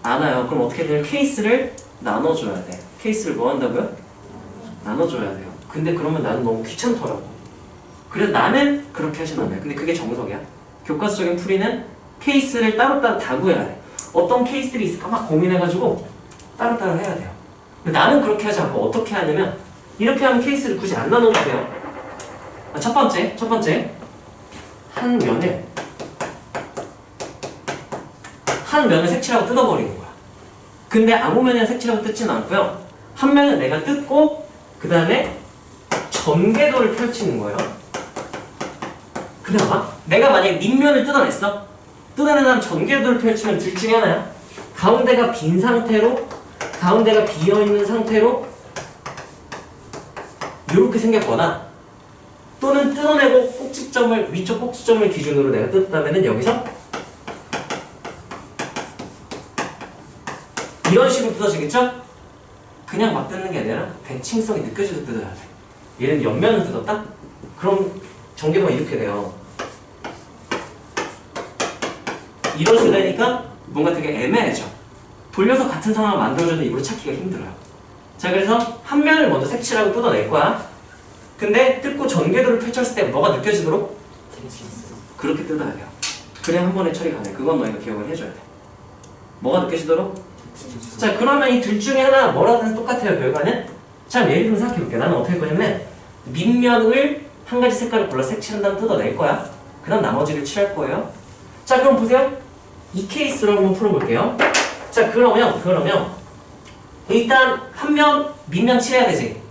않아요. 그럼 어떻게 되냐면 케이스를 나눠줘야 돼. 케이스를 뭐 한다고요? 나눠줘야 돼요. 근데 그러면 나는 너무 귀찮더라고. 그래서 나는 그렇게 하진 않아요. 근데 그게 정석이야. 교과서적인 풀이는 케이스를 따로따로 다 구해야 돼. 어떤 케이스들이 있을까 막 고민해가지고 따로따로 해야 돼요. 근데 나는 그렇게 하지 않고 어떻게 하냐면 이렇게 하면 케이스를 굳이 안 나눠도 돼요. 첫 번째 한 면을 색칠하고 뜯어버리는 거야. 근데 아무 면이나 색칠하고 뜯지는 않고요. 한 면을 내가 뜯고 그 다음에 전개도를 펼치는 거예요. 근데 봐봐. 내가 만약에 밑면을 뜯어냈어. 뜯어낸 다음 전개도를 펼치면 둘 중에 하나야. 가운데가 빈 상태로 가운데가 비어있는 상태로 이렇게 생겼거나 또는 뜯어내고 꼭지점을 위쪽 꼭지점을 기준으로 내가 뜯었다면 여기서 이런 식으로 뜯어지겠죠? 그냥 막 뜯는 게 아니라 대칭성이 느껴져서 뜯어야 돼. 얘는 옆면을 뜯었다? 그럼 전개도가 이렇게 돼요. 이런 식으로 되니까 뭔가 되게 애매해져. 돌려서 같은 상황을 만들어줘도 이걸 찾기가 힘들어요. 자, 그래서 한 면을 먼저 색칠하고 뜯어낼 거야. 근데 뜯고 전개도를 펼쳤을 때 뭐가 느껴지도록? 그렇게 뜯어야 돼요. 그래 한 번에 처리가 돼. 그건 너희가 기억을 해줘야 돼. 뭐가 느껴지도록? 자, 그러면 이 둘 중에 하나 뭐라든 똑같아요. 결과는. 자, 예를 들면 생각해볼게. 나는 어떻게 할 거냐면 밑면을 한 가지 색깔을 골라 색칠한 다음 뜯어낼 거야. 그 다음 나머지를 칠할 거예요. 자, 그럼 보세요. 이 케이스로 한번 풀어볼게요. 자, 그러면 일단 한 면 밑면 칠해야 되지.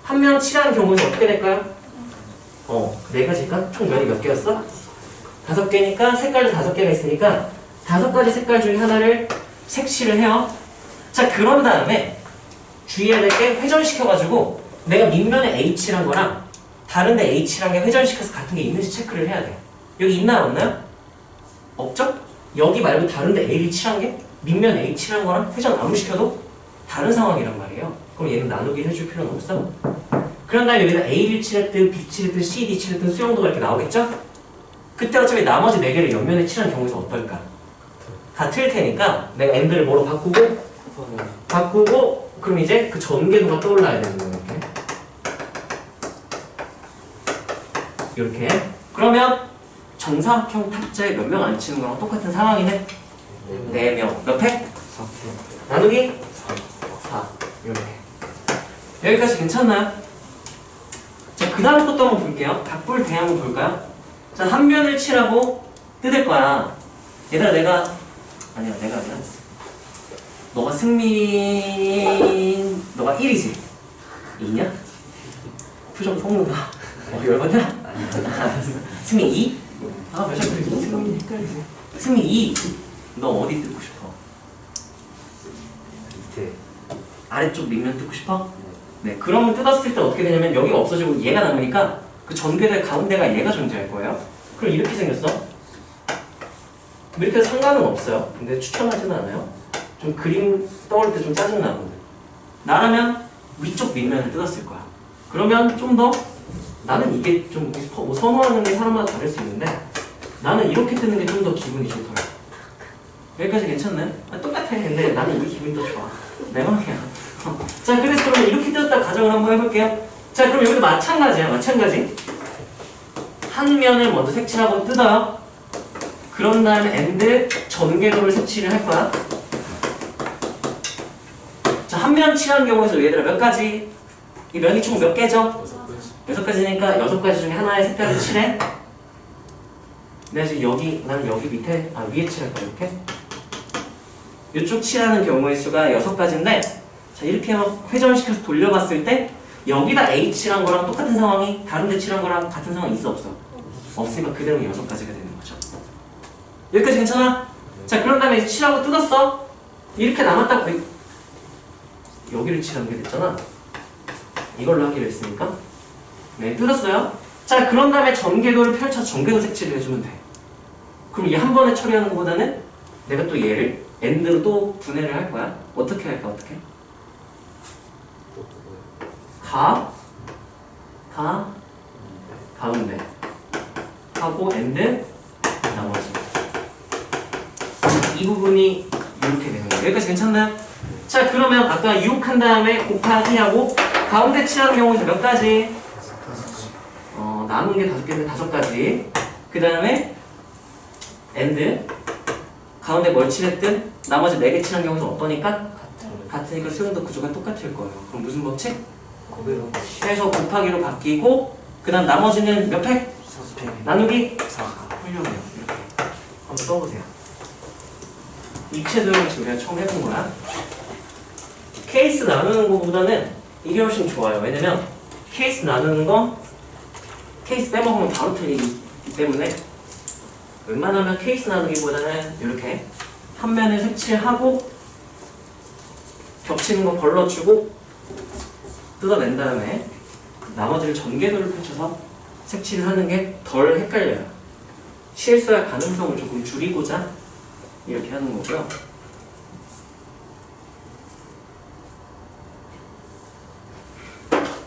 한 면 칠하는 경우는 어떻게 될까요? 4가지일까? 총 면이 몇 개였어? 5개니까 색깔도 5개가 있으니까 5가지 색깔 중에 하나를 색칠을 해요. 자, 그런 다음에 주의해야 될 게 회전시켜가지고 내가 밑면에 H란 거랑 다른데 H란 게 회전시켜서 같은 게 있는지 체크를 해야 돼요. 여기 있나요? 없나요? 없죠? 여기 말고 다른데 A를 칠한 게 밑면 H란 거랑 회전 아무 시켜도 다른 상황이란 말이에요. 그럼 얘는 나누기 해줄 필요는 없어. 그런 다음에 여기다 A를 칠했든 B 칠했든 C, D 칠했든 수용도가 이렇게 나오겠죠? 그때 어차피 나머지 4개를 옆면에 칠한 경우에서 어떨까? 같을 테니까 내가 엔드를 뭐로 바꾸고 그럼 이제 그 전개도가 떠올라야 되는 거예요. 이렇게. 그러면 정사각형 탁자에 몇 명 안 치는 거랑 똑같은 상황이네. 4명. 몇 회? 4회. 나누기? 4. 이렇게. 여기까지 괜찮나요? 자, 그 다음 것도 한번 볼게요. 각불 대 한번 볼까요? 자, 한 면을 칠하고 뜯을 거야. 얘들아, 내가 아니야. 너가 승민, 너가 1이지? 2냐? 표정 속는다. 열받냐? 승민 2? 몇 살 그리고 승민 헷갈리지. 승민 2. 너 어디 뜯고 싶어? 밑에. 아래쪽 밑면 뜯고 싶어? 네. 그러면 뜯었을 때 어떻게 되냐면 여기가 없어지고 얘가 남으니까 그 전개될 가운데가 얘가 존재할 거예요. 그럼 이렇게 생겼어. 이렇게 해서 상관은 없어요. 근데 추천하지는 않아요. 좀 그림 떠올 때 좀 짜증나거든. 나라면 위쪽 밑면을 뜯었을 거야. 그러면 좀 더 나는 이게 좀 선호하는 게 사람마다 다를 수 있는데 나는 이렇게 뜯는 게 좀 더 기분이 좋더라고. 여기까지 괜찮나요? 똑같아. 근데 나는 이 기분이 더 좋아. 내 맘이야. 자, 그래서 그러면 이렇게 뜯었다 가정을 한번 해볼게요. 자, 그럼 여기도 마찬가지야. 마찬가지. 한 면을 먼저 색칠하고 뜯어요. 그런 다음에 엔드 전개도를 색칠을 할 거야. 자, 한 면 칠한 경우에서 얘들아 몇 가지? 이 면이 총 몇 개죠? 6가지니까 6가지 중에 하나의 색깔을 칠해. 내가 지금 나는 여기 밑에, 위에 칠할 거야, 이렇게. 이쪽 칠하는 경우의 수가 6가지인데, 자, 이렇게 막 회전시켜서 돌려봤을 때, 여기다 H란 거랑 똑같은 상황이 다른 데 칠한 거랑 같은 상황이 있어, 없어? 없으니까 그대로 6가지가 되는 거죠. 여기까지 괜찮아? 자, 그런 다음에 이제 칠하고 뜯었어. 이렇게 남았다고 여기를 칠한 게 됐잖아. 이걸로 하기로 했으니까. 네, 뜯었어요. 자, 그런 다음에 전개도를 펼쳐서 전개도 색칠을 해주면 돼. 그럼 얘 한 번에 처리하는 것보다는 내가 또 얘를 end로 또 분해를 할 거야. 어떻게 할까? 어떻게? 가운데 하고 end 나머지. 이 부분이 이렇게 되는 거예요. 여기까지 괜찮나요? 자, 그러면 아까 유혹한 다음에 곱하기 하고 가운데 칠하는 경우는 몇 가지? 남은 게 5개인데 5가지. 그 다음에 and 가운데 뭘 칠했든 나머지 4개 칠한 경우는 어떠니까? 같으니까 수용도 구조가 똑같을 거예요. 그럼 무슨 법칙? 해서 곱하기로 바뀌고 그 다음 나머지는 몇 팩? 나누기? 훌륭해요. 이렇게 한번 써보세요. 입체도형을 지금 내가 처음 해본 거야. 케이스 나누는 것보다는 이게 훨씬 좋아요. 왜냐면 케이스 나누는 거 케이스 빼먹으면 바로 틀리기 때문에 웬만하면 케이스 나누기보다는 이렇게 한 면을 색칠하고 겹치는 거 걸러주고 뜯어낸 다음에 나머지를 전개도를 펼쳐서 색칠을 하는 게 덜 헷갈려요. 실수할 가능성을 조금 줄이고자 이렇게 하는 거고요.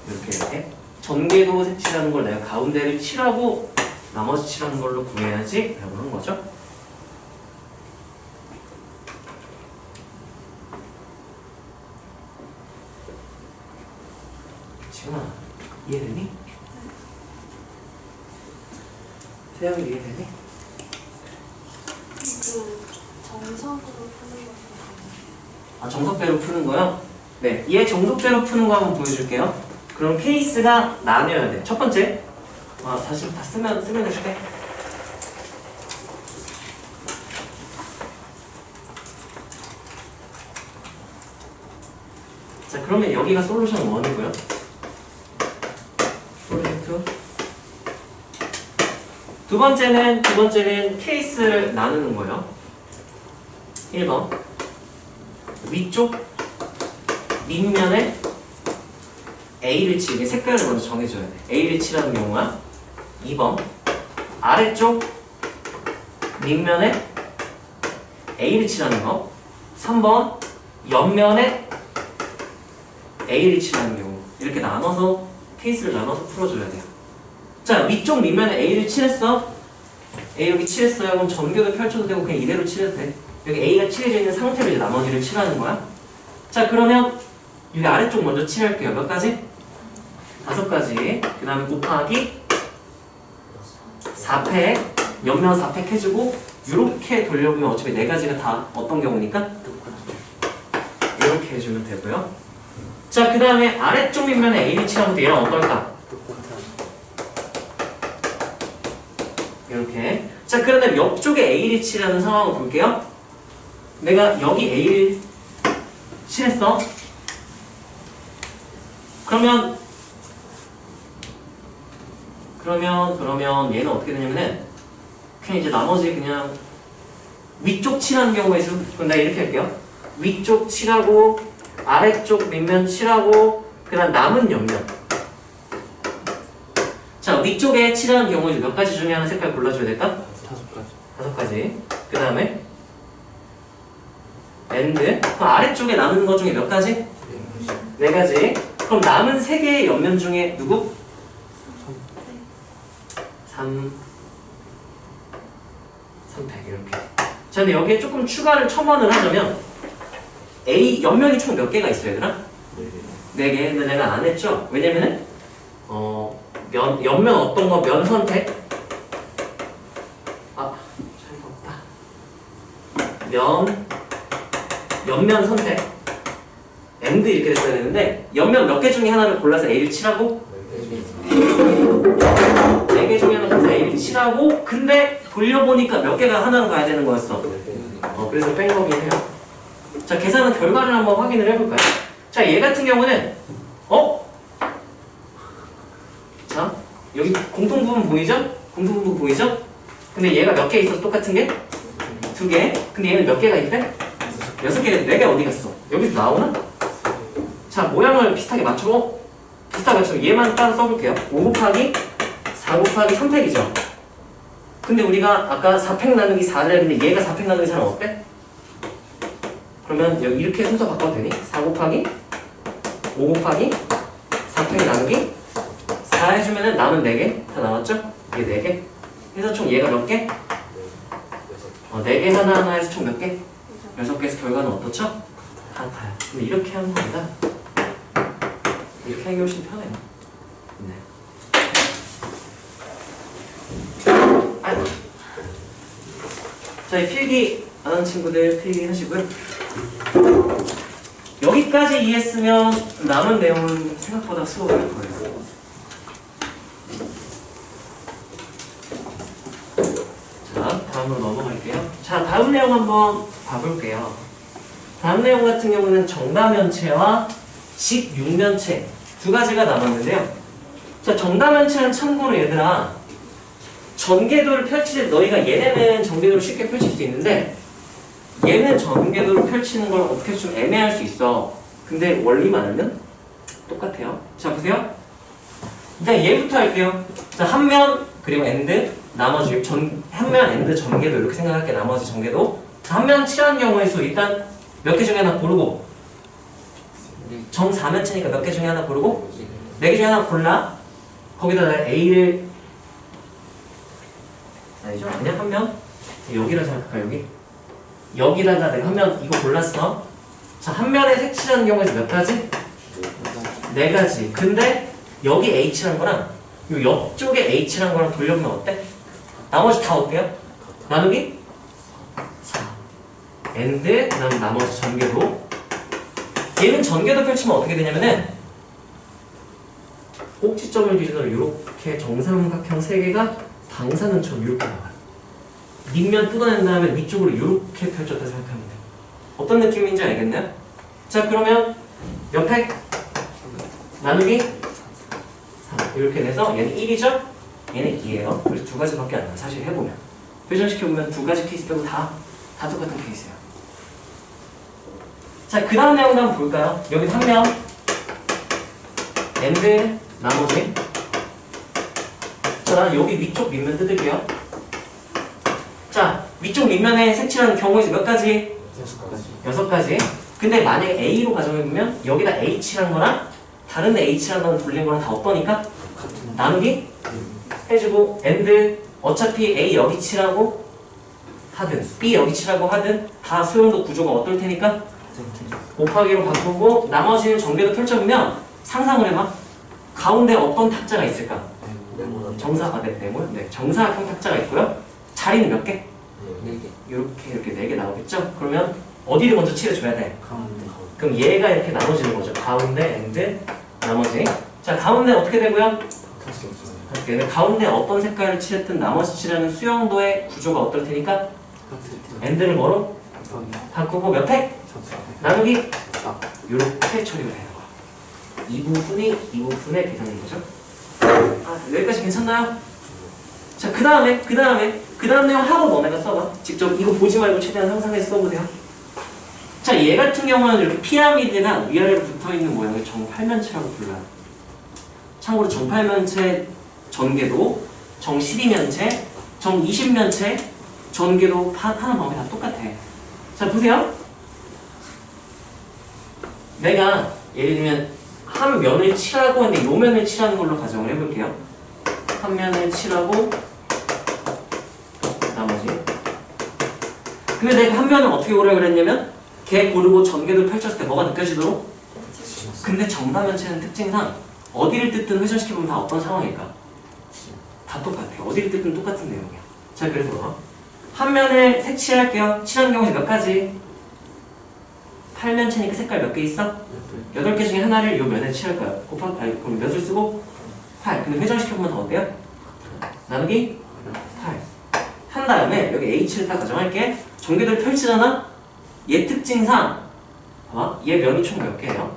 이렇게 전개도 색칠하는 걸 내가 가운데를 칠하고 나머지 칠하는 걸로 구해야지 라고 하는 거죠. 지훈아, 이해되니? 태양이 이해되니? 정석으로 푸는 거. 아, 정석대로 푸는 거요? 네, 얘 정석대로 푸는 거 한번 보여줄게요. 그럼 케이스가 나뉘어야 돼. 첫 번째, 다시 다 쓰면 해줄게. 자, 그러면 여기가 솔루션 1이고요. 솔루션 2. 두 번째는 케이스를 나누는 거예요. 1번. 위쪽 밑면에 A를 칠게 색깔을 먼저 정해줘야 돼. A를 칠하는 경우가 2번. 아래쪽 밑면에 A를 칠하는 거. 3번. 옆면에 A를 칠하는 경우. 이렇게 나눠서 케이스를 나눠서 풀어줘야 돼요. 자, 위쪽 밑면에 A를 칠했어. A 여기 칠했어요. 그럼 전교도 펼쳐도 되고 그냥 이대로 칠해도 돼. 여기 A가 칠해져 있는 상태로 이제 나머지를 칠하는 거야. 자, 그러면 여기 아래쪽 먼저 칠할게요. 몇 가지? 5가지. 그 다음에 곱하기 4팩, 옆면 4팩 해주고 이렇게 돌려보면 어차피 4가지가 다 어떤 경우니까? 이렇게 해주면 되고요. 자, 그 다음에 아래쪽 밑면에 A를 칠하면 얘랑 어떨까? 이렇게. 자, 그런데 옆쪽에 A를 칠하는 상황을 볼게요. 내가 여기 A를 칠했어. 그러면 얘는 어떻게 되냐면은 그냥 이제 나머지 그냥 위쪽 칠하는 경우가 있으면 그럼 내가 이렇게 할게요. 위쪽 칠하고 아래쪽 밑면 칠하고 그다음 남은 옆면. 자, 위쪽에 칠하는 경우에 몇 가지 중에 하나 색깔 골라줘야 될까? 5가지. 그 다음에 and. 그럼 아래쪽에 남은 것 중에 몇 가지? 4가지. 그럼 남은 3개의 옆면 중에 누구? 3팩 이렇게. 자, 근데 여기에 조금 추가를 첨언을 하자면 A 옆면이 총 몇 개가 있어요, 얘들아? 4개. 근데 내가 안 했죠? 왜냐면은 옆면 어떤 거? 면 선택. 차이가 없다. 옆면 선택. and 이렇게 됐어야 되는데 옆면 몇 개 중에 하나를 골라서 A를 칠하고 4개 중에 하나 골라서 A를 칠하고 근데 돌려보니까 몇 개가 하나로 가야 되는 거였어. 그래서 뺀 거긴 해요. 자, 계산은 결과를 한번 확인을 해볼까요? 자, 얘 같은 경우는 자, 여기 공통부분 보이죠? 공통부분 보이죠? 근데 얘가 몇 개 있어서 똑같은 게? 2개. 근데 얘는 몇 개가 있대? 6개. 4개 어디 갔어? 여기서 나오나? 자, 모양을 비슷하게 맞추고 얘만 따로 써볼게요. 5 곱하기 4 곱하기 3팩이죠. 근데 우리가 아까 4팩 나누기 4를 했는데 얘가 4팩 나누기 4는 어때? 그러면 여기 이렇게 순서 바꿔도 되니? 4 곱하기 5 곱하기 4팩 나누기 4 해주면은 남은 4개 다 나왔죠? 이게 4개. 그래서 총 얘가 몇 개? 4개 하나하나 해서 총 몇 개? 6개에서 결과는 어떻죠? 같아요. 근데 이렇게 하는 겁니다. 이렇게 하는 게 훨씬 편해요. 네. 아이고. 자, 이 필기 안 하는 친구들 필기 하시고요. 여기까지 이해했으면 남은 내용은 생각보다 수업할 거예요. 자, 다음으로 넘어갈게요. 자, 다음 내용 한번 봐볼게요. 다음 내용 같은 경우는 정다면체와 직육면체 두 가지가 남았는데요. 자, 정다면체는 참고로 얘들아, 전개도를 펼칠 때 너희가 얘네는 전개도를 쉽게 펼칠 수 있는데 얘는 전개도를 펼치는 걸 어떻게 좀 애매할 수 있어. 근데 원리만 알면 똑같아요. 자, 보세요. 일단 얘부터 할게요. 자, 한 면 그리고 엔드 나머지 한 면 엔드 전개도 이렇게 생각할게. 나머지 전개도. 자, 한 면 칠하는 경우의 수 일단 몇 개 중에 하나 고르고, 정 4면체니까 몇 개 중에 하나 고르고 4개 중에 하나 골라. 거기다가 A를 아니죠? 그냥 한 면 여기라 생각할까? 여기다가 내가 한 면 이거 골랐어. 자, 한 면에 색칠하는 경우에서 몇 가지? 4가지. 근데 여기 H란 거랑 요 옆쪽에 H란 거랑 돌려보면 어때? 나머지 다 어때요? 나누기 4. 엔드 그다음 나머지 전개도. 얘는 전개도 펼치면 어떻게 되냐면은 꼭지점을 기준으로 이렇게 정삼각형 3개가 방사능처럼 이렇게 나와요. 밑면 뜯어낸 다음에 위쪽으로 이렇게 펼쳤다 생각하면 돼요. 어떤 느낌인지 알겠나요? 자, 그러면 몇 팩? 나누기 3. 이렇게 돼서 얘는 1이죠? 얘는 2예요. 그래서 두 가지밖에 안 나와요. 사실 해보면. 회전시켜보면 두 가지 케이스 빼고 다 똑같은 케이스예요. 자, 그 다음 내용도 한번 볼까요? 여기 한 면 엔드 나머지. 자, 나는 여기 위쪽 밑면 뜯을게요. 자, 위쪽 밑면에 색칠하는 경우에서 몇 가지? 6가지. 근데 만약에 A로 가정해보면 여기다 H라는 거랑 다른 데 H라는 건 돌린 거랑 다 어떠니까? 나누기 해주고 엔드. 어차피 A 여기 칠하고 하든 B 여기 칠하고 하든 다 소용도 구조가 어떨 테니까 곱하기로 바꾸고 나머지는 전개도 펼쳐보면 상상을 해봐. 가운데 어떤 탁자가 있을까? 네모요? 네, 정사각형 탁자가 있고요. 자리는 몇 개? 4개. 이렇게 4개 나오겠죠? 그러면 어디를 먼저 칠해줘야 돼? 가운데. 그럼 얘가 이렇게 나눠지는 거죠. 가운데, 엔드, 나머지. 자, 가운데 어떻게 되고요? 가운데 어떤 색깔을 칠했든 나머지 칠하는 수영도의 구조가 어떨 테니까 엔드를 뭐로? 바꾸고 몇 팩? 나누기? 이렇게 처리가 되는 거야. 이 부분의 계산인 거죠. 아, 여기까지 괜찮나요? 자, 그 다음 내용 하고 너네가 써봐. 직접 이거 보지 말고 최대한 상상해서 써보세요. 자, 얘 같은 경우는 이렇게 피라미드가 위아래로 붙어있는 모양을 정팔면체라고 불러요. 참고로 정팔면체 전개도, 정12면체, 정20면체 전개도 하는 방법이 다 똑같아. 자, 보세요. 내가 예를 들면 한 면을 칠하고 했는데 요 면을 칠하는 걸로 가정을 해볼게요. 한 면을 칠하고 나머지. 근데 내가 한 면을 어떻게 고르라고 그랬냐면 걔 고르고 전개도를 펼쳤을 때 뭐가 느껴지도록? 근데 정다면체는 특징상 어디를 뜯든 회전시켜보면 다 어떤 상황일까? 다 똑같아. 어디를 뜯든 똑같은 내용이야. 자, 그래서 한 면을 색칠할게요. 칠하는 경우에 몇 가지? 8면체니까 색깔 몇 개 있어? 8개 중에 하나를 이 면에 칠할 거야. 그럼 몇을 쓰고? 8. 근데 회전시켜보면 더 어때요? 나누기 8. 한 다음에 여기 H를 다 가정할게. 전개도를 펼치잖아? 얘 특징상 봐봐. 얘 면이 총 몇 개예요?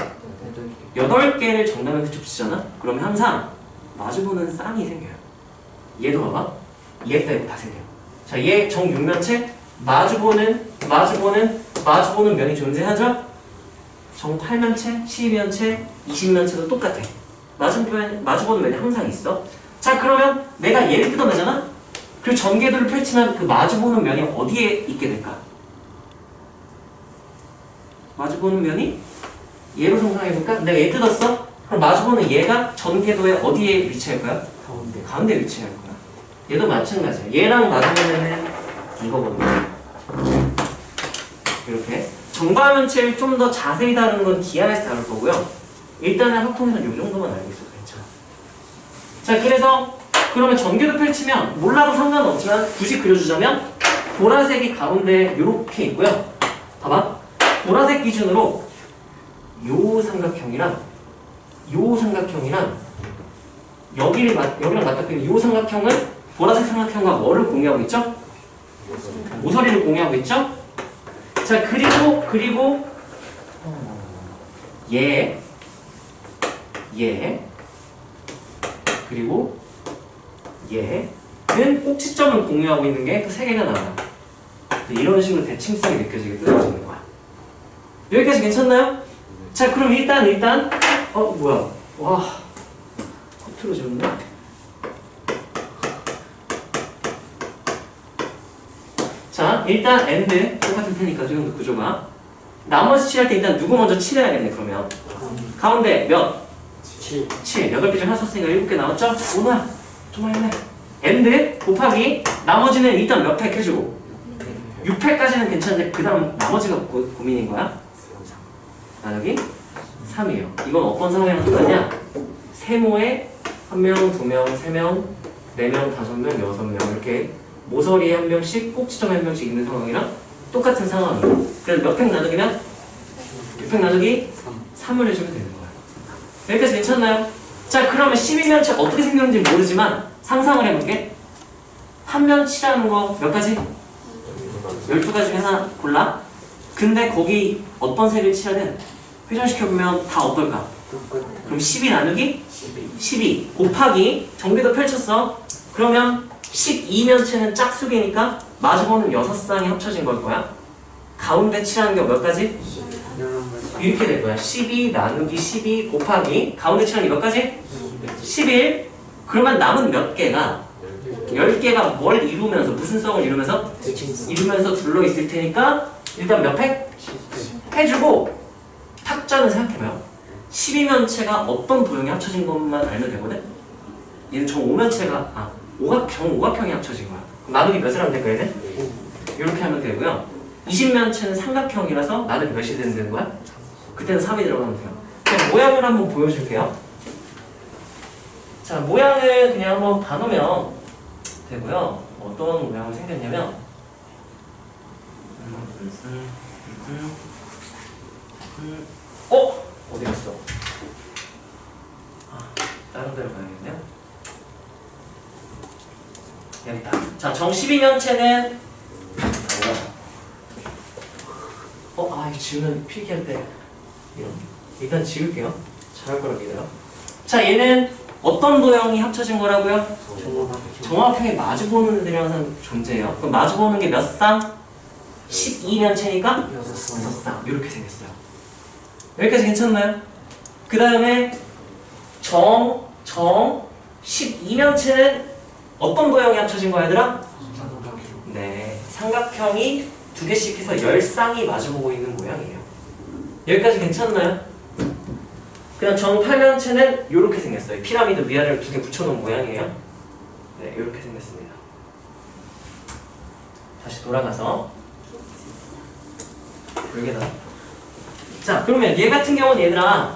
8개를 정다면체 겹치잖아? 그러면 항상 마주보는 쌍이 생겨요. 얘도 봐봐. 얘 빼고 다 생겨요. 자, 얘 정 6면체 마주보는 면이 존재하죠? 정 8면체, 12면체, 20면체도 똑같아. 마주보는 면이 항상 있어. 자, 그러면 내가 얘를 뜯어내잖아? 그리고 전개도를 펼치면 그 마주보는 면이 어디에 있게 될까? 마주보는 면이 얘로 상상해볼까? 내가 얘 뜯었어? 그럼 마주보는 얘가 전개도에 어디에 위치할 거야? 가운데 위치할 거야. 얘도 마찬가지야. 얘랑 마주보는 이거거든요. 이렇게. 정과면체를 좀 더 자세히 다루는 건 기하에서 다룰 거고요. 일단은 학통에서 이 정도만 알고 있어도 괜찮아. 자, 그래서 그러면 전개도 펼치면 몰라도 상관없지만 굳이 그려주자면 보라색이 가운데 이렇게 있고요. 봐봐. 보라색 기준으로 요 삼각형이랑 여기랑 맞닿는 요 삼각형은 보라색 삼각형과 뭐를 공유하고 있죠? 모서리를 공유하고 있죠? 자, 그리고 얘 그리고 얘는 꼭지점을 공유하고 있는 게 그 세 개가 나와요. 이런 식으로 대칭성이 느껴지게 뜯어지는 거야. 여기까지 괜찮나요? 자, 그럼 일단 뭐야? 와, 커트로 지웠네. 자, 일단 엔드 똑같은 테니까 지금 구조가 나머지 칠할 때 일단 누구 먼저 칠해야겠네. 그러면 가운데 몇? 7. 8개 중 하나 썼으니까 7개 나왔죠? 오나 좀 했네. 엔드 곱하기 나머지는 일단 몇 팩 해주고 6팩까지는 괜찮은데 그 다음 나머지가 고민인 거야. 나누기 3이에요. 이건 어떤 상황이랑 똑같냐? 세모에 1명, 2명, 3명, 4명, 5명, 6명 이렇게 모서리에 1명씩 꼭지점에 1명씩 있는 상황이랑 똑같은 상황이에요. 그래서 몇 팩 나누기면 6팩 나누기 3을 해주면 되는 거예요. 여기까지 괜찮나요? 자, 그러면 12면체 어떻게 생겼는지 모르지만 상상을 해볼게. 한 면치라는 거 몇 가지? 12가지 중에 하나 골라. 근데 거기 어떤 색을 칠하든 회전시켜보면 다 어떨까? 그럼 12 나누기 12 곱하기 전개도 펼쳤어. 그러면 12면체는 짝수기니까 마주보는 6쌍이 합쳐진 걸 거야. 가운데 칠하는 게 몇 가지? 이렇게 될 거야. 12 나누기 12 곱하기 가운데 칠하는 게 몇 가지? 11. 그러면 남은 몇 개가 10개가 뭘 이루면서 무슨 성을 이루면서 둘러있을 테니까 일단 몇 팩? 해주고 탁자는 생각해봐요. 12면체가 어떤 도형이 합쳐진 것만 알면 되거든? 얘는 정오면체가 정오각형이 합쳐진 거야. 그럼 나누기 몇을 하면 될까 얘는? 이렇게 하면 되고요. 20면체는 삼각형이라서 나누기 몇이 되는 거야? 그때는 3이 들어가면 돼요. 그냥 모양을 한번 보여줄게요. 자, 모양을 그냥 한번 봐놓으면 되고요. 어떤 모양이 생겼냐면 어디 갔어? 다른 데로 가야겠네요. 여기 있다. 자, 정 12면체는 이거 지우면 필기할 때 이런. 일단 지울게요. 잘할 거라 믿어요. 자, 얘는 어떤 도형이 합쳐진 거라고요? 정확하게 마주보는 애들이 항상 존재해요. 그럼 마주보는 게 몇 쌍? 12면체니까 6쌍. 이렇게 생겼어요. 여기까지 괜찮나요? 그 다음에 정 12면체는 어떤 도형이 합쳐진 거야, 얘들아? 네, 삼각형이 2개씩 해서 10쌍이 마주보고 있는 모양이에요. 여기까지 괜찮나요? 그냥 정 8면체는 이렇게 생겼어요. 피라미드 위아래를 2개 붙여놓은 모양이에요. 네, 이렇게 생겼습니다. 다시 돌아가서 여기다. 자, 그러면 얘 같은 경우는 얘들아,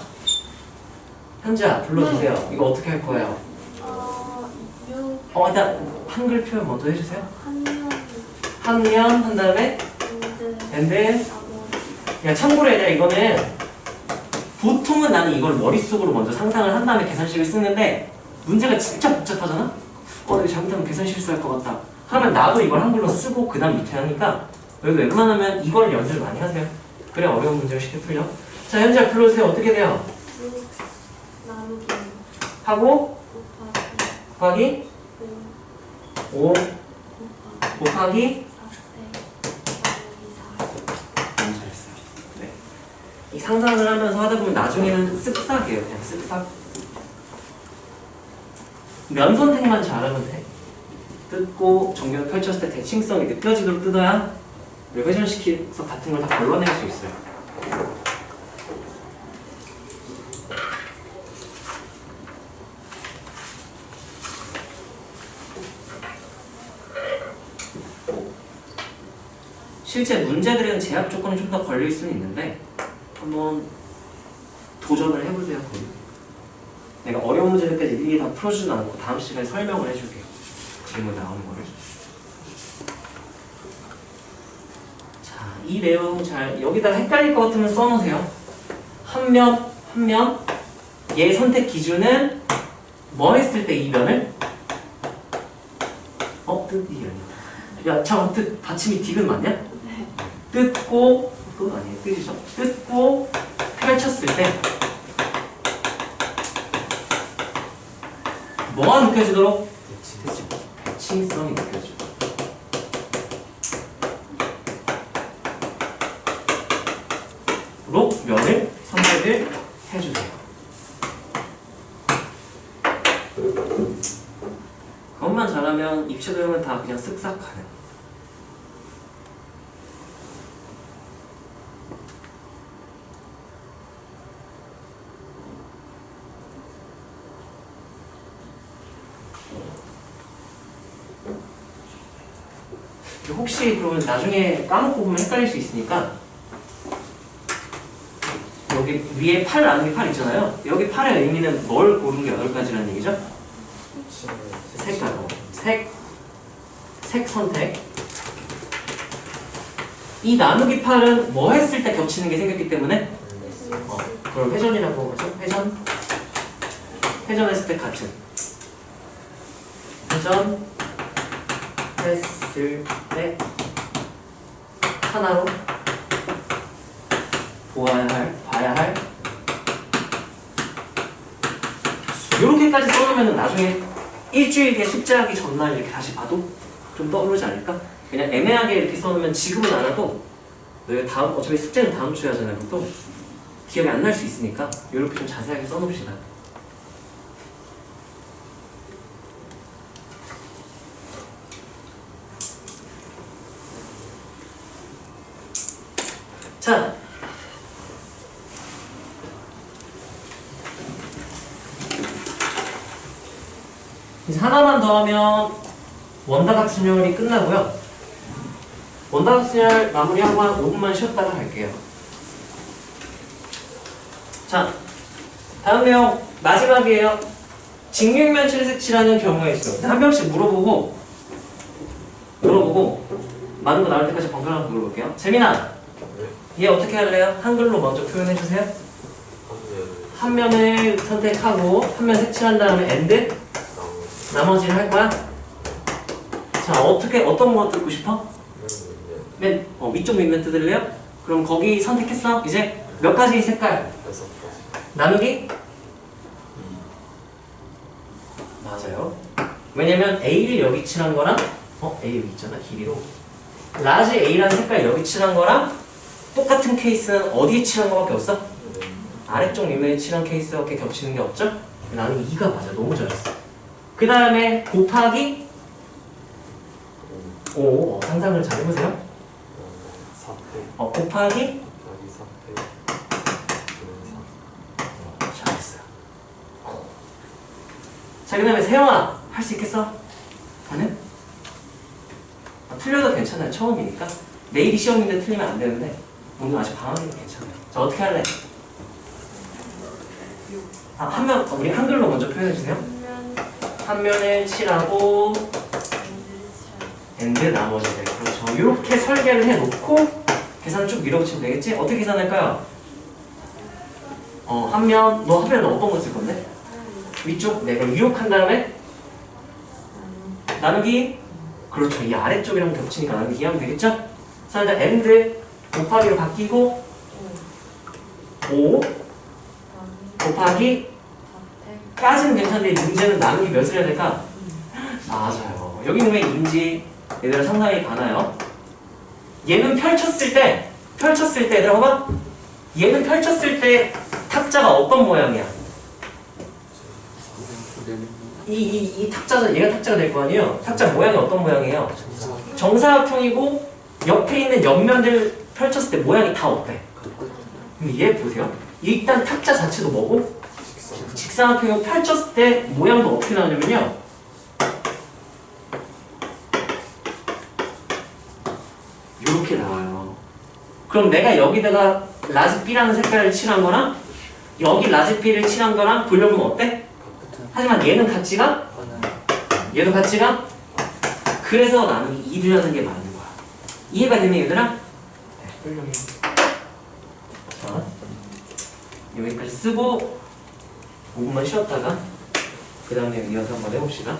현지야 불러주세요. 이거 어떻게 할 거예요? 일단 한글 표현 먼저 해주세요. 한면 한 다음에 엔드. 야, 참고로 얘들아, 이거는 보통은 나는 이걸 머릿속으로 먼저 상상을 한 다음에 계산식을 쓰는데 문제가 진짜 복잡하잖아? 이거 잘못하면 계산 실수할 것 같다 하면 나도 이걸 한글로 쓰고 그 다음 밑에 하니까 여기 웬만하면 이걸 연습을 많이 하세요. 그래 어려운 문제를 쉽게 풀려. 자, 현재 불러주세요. 어떻게 돼요? 나누기 하고 곱하기 5 곱하기 상상을 하면서 하다 보면 나중에는 쓱싹이에요. 그냥 쓱싹. 면 선택만 잘하면 돼. 뜯고 정면을 펼쳤을 때 대칭성이 느껴지도록 뜯어야 우리 회전시켜서 같은 걸 다 걸러낼 수 있어요. 실제 문제들에는 제약 조건이 좀 더 걸릴 수는 있는데 한번 도전을 해보세요. 내가 어려운 문제들까지 일일이 다 풀어주진 않고 다음 시간에 설명을 해줄게요. 질문 나오는 거를. 자, 이 내용 잘 여기다가 헷갈릴 것 같으면 써놓으세요. 한 면, 얘 선택 기준은 뭐 했을 때 이 면을? 이게 아니야. 야, 잠깐 받침이 디귿 맞냐? 뜯고, 그거 아니에요. 뜻이죠? 뜯고 펼쳤을 때 뭐가 느껴지도록? 대칭성이 느껴지고. 면을 선택을 해주세요. 그것만 잘하면 입체 도형은 다 그냥 쓱싹 가능. 혹시 그러면 나중에 까먹고 보면 헷갈릴 수 있으니까 여기 위에 팔 나누기 8 있잖아요. 여기 8의 의미는 뭘 고르는 게 8가지라는 얘기죠? 색깔, 색 선택. 이 나누기 8은 뭐 했을 때 겹치는 게 생겼기 때문에 그걸 회전이라고 하죠. 회전했을 때 같은. 회전했을 때 하나로 봐야 할 이렇게까지 써놓으면 나중에 일주일 뒤에 숙제하기 전날 이렇게 다시 봐도 좀 떠오르지 않을까? 그냥 애매하게 이렇게 써놓으면 지금은 알아도 너희 다음 어차피 숙제는 다음 주에 하잖아요. 또 기억이 안 날 수 있으니까 이렇게 좀 자세하게 써놓읍시다. 자, 이제 하나만 더 하면 원다각순열이 끝나고요. 원다각순열 마무리하고 한 5분만 쉬었다가 갈게요. 자, 다음 내용 마지막이에요. 직육면체를 색칠하는 경우가 있어요. 한 명씩 물어보고 많은 거 나올 때까지 번갈아 물어볼게요. 재민아, 얘 어떻게 할래요? 한글로 먼저 표현해주세요. 한 면을 선택하고 한 면 색칠한 다음에 엔드? 나머지를 할 거야? 자, 어떤 거 뜯고 싶어? 맨 위쪽 밑면 뜯을래요? 그럼 거기 선택했어? 이제 몇 가지 색깔? 나누기? 맞아요. 왜냐면 A를 여기 칠한 거랑 A 여기 있잖아, 길이로. 라지 A라는 색깔 여기 칠한 거랑 똑같은 케이스는 어디에 칠한 거밖에 없어? 아래쪽 밑면에 칠한 케이스밖에 겹치는 게 없죠? 나누기 2가 맞아. 너무 잘했어. 그 다음에 곱하기 5. 상상을 잘 해보세요. 곱하기 잘했어요. 자, 그 다음에 세영아, 할 수 있겠어? 가능? 틀려도 괜찮아요. 처음이니까. 내일이 시험인데 틀리면 안 되는데 오늘 아직 방학이니까 괜찮아요. 자, 어떻게 할래? 우리 한글로 먼저 표현해주세요. 한 면을 칠하고 엔드 나머지를. 그렇죠. 이렇게 설계를 해놓고 계산을 쭉 밀어붙이면 되겠지? 어떻게 계산할까요? 한 면, 너 하필 어떤 거 쓸 건데? 위쪽, 네, 그럼 유혹한 다음에 나누기. 그렇죠. 이 아래쪽이랑 겹치니까 나누기 2하면 되겠죠? 자, 일단 엔드 곱하기로 바뀌고 5 곱하기 까지는 괜찮은데 문제는 나누기 몇을 해야 될까? 맞아요. 여기는 왜 인지 얘들아 상상이 가나요? 얘는 펼쳤을 때 얘들아 봐봐. 얘는 펼쳤을 때 탁자가 어떤 모양이야? 이 탁자가 얘가 탁자가 될 거 아니에요? 탁자 모양이 어떤 모양이에요? 정사각형이고 옆에 있는 옆면들 펼쳤을 때 모양이 다 어때? 그럼 얘 보세요. 일단 탁자 자체도 뭐고? 직사각형이고 펼쳤을 때 모양도 어떻게 나오냐면요. 이렇게 나와요. 그럼 내가 여기다가 라지 B라는 색깔을 칠한 거랑 여기 라지 B를 칠한 거랑 돌려보면 어때? 하지만 얘는 같지가? 얘도 같지가? 그래서 나는 2라는 게 맞는 거야. 이해가 되니 얘들아? 네, 훌륭해. 자, 여기까지 쓰고 5분만 쉬었다가 그 다음에 이어서 한번 해봅시다.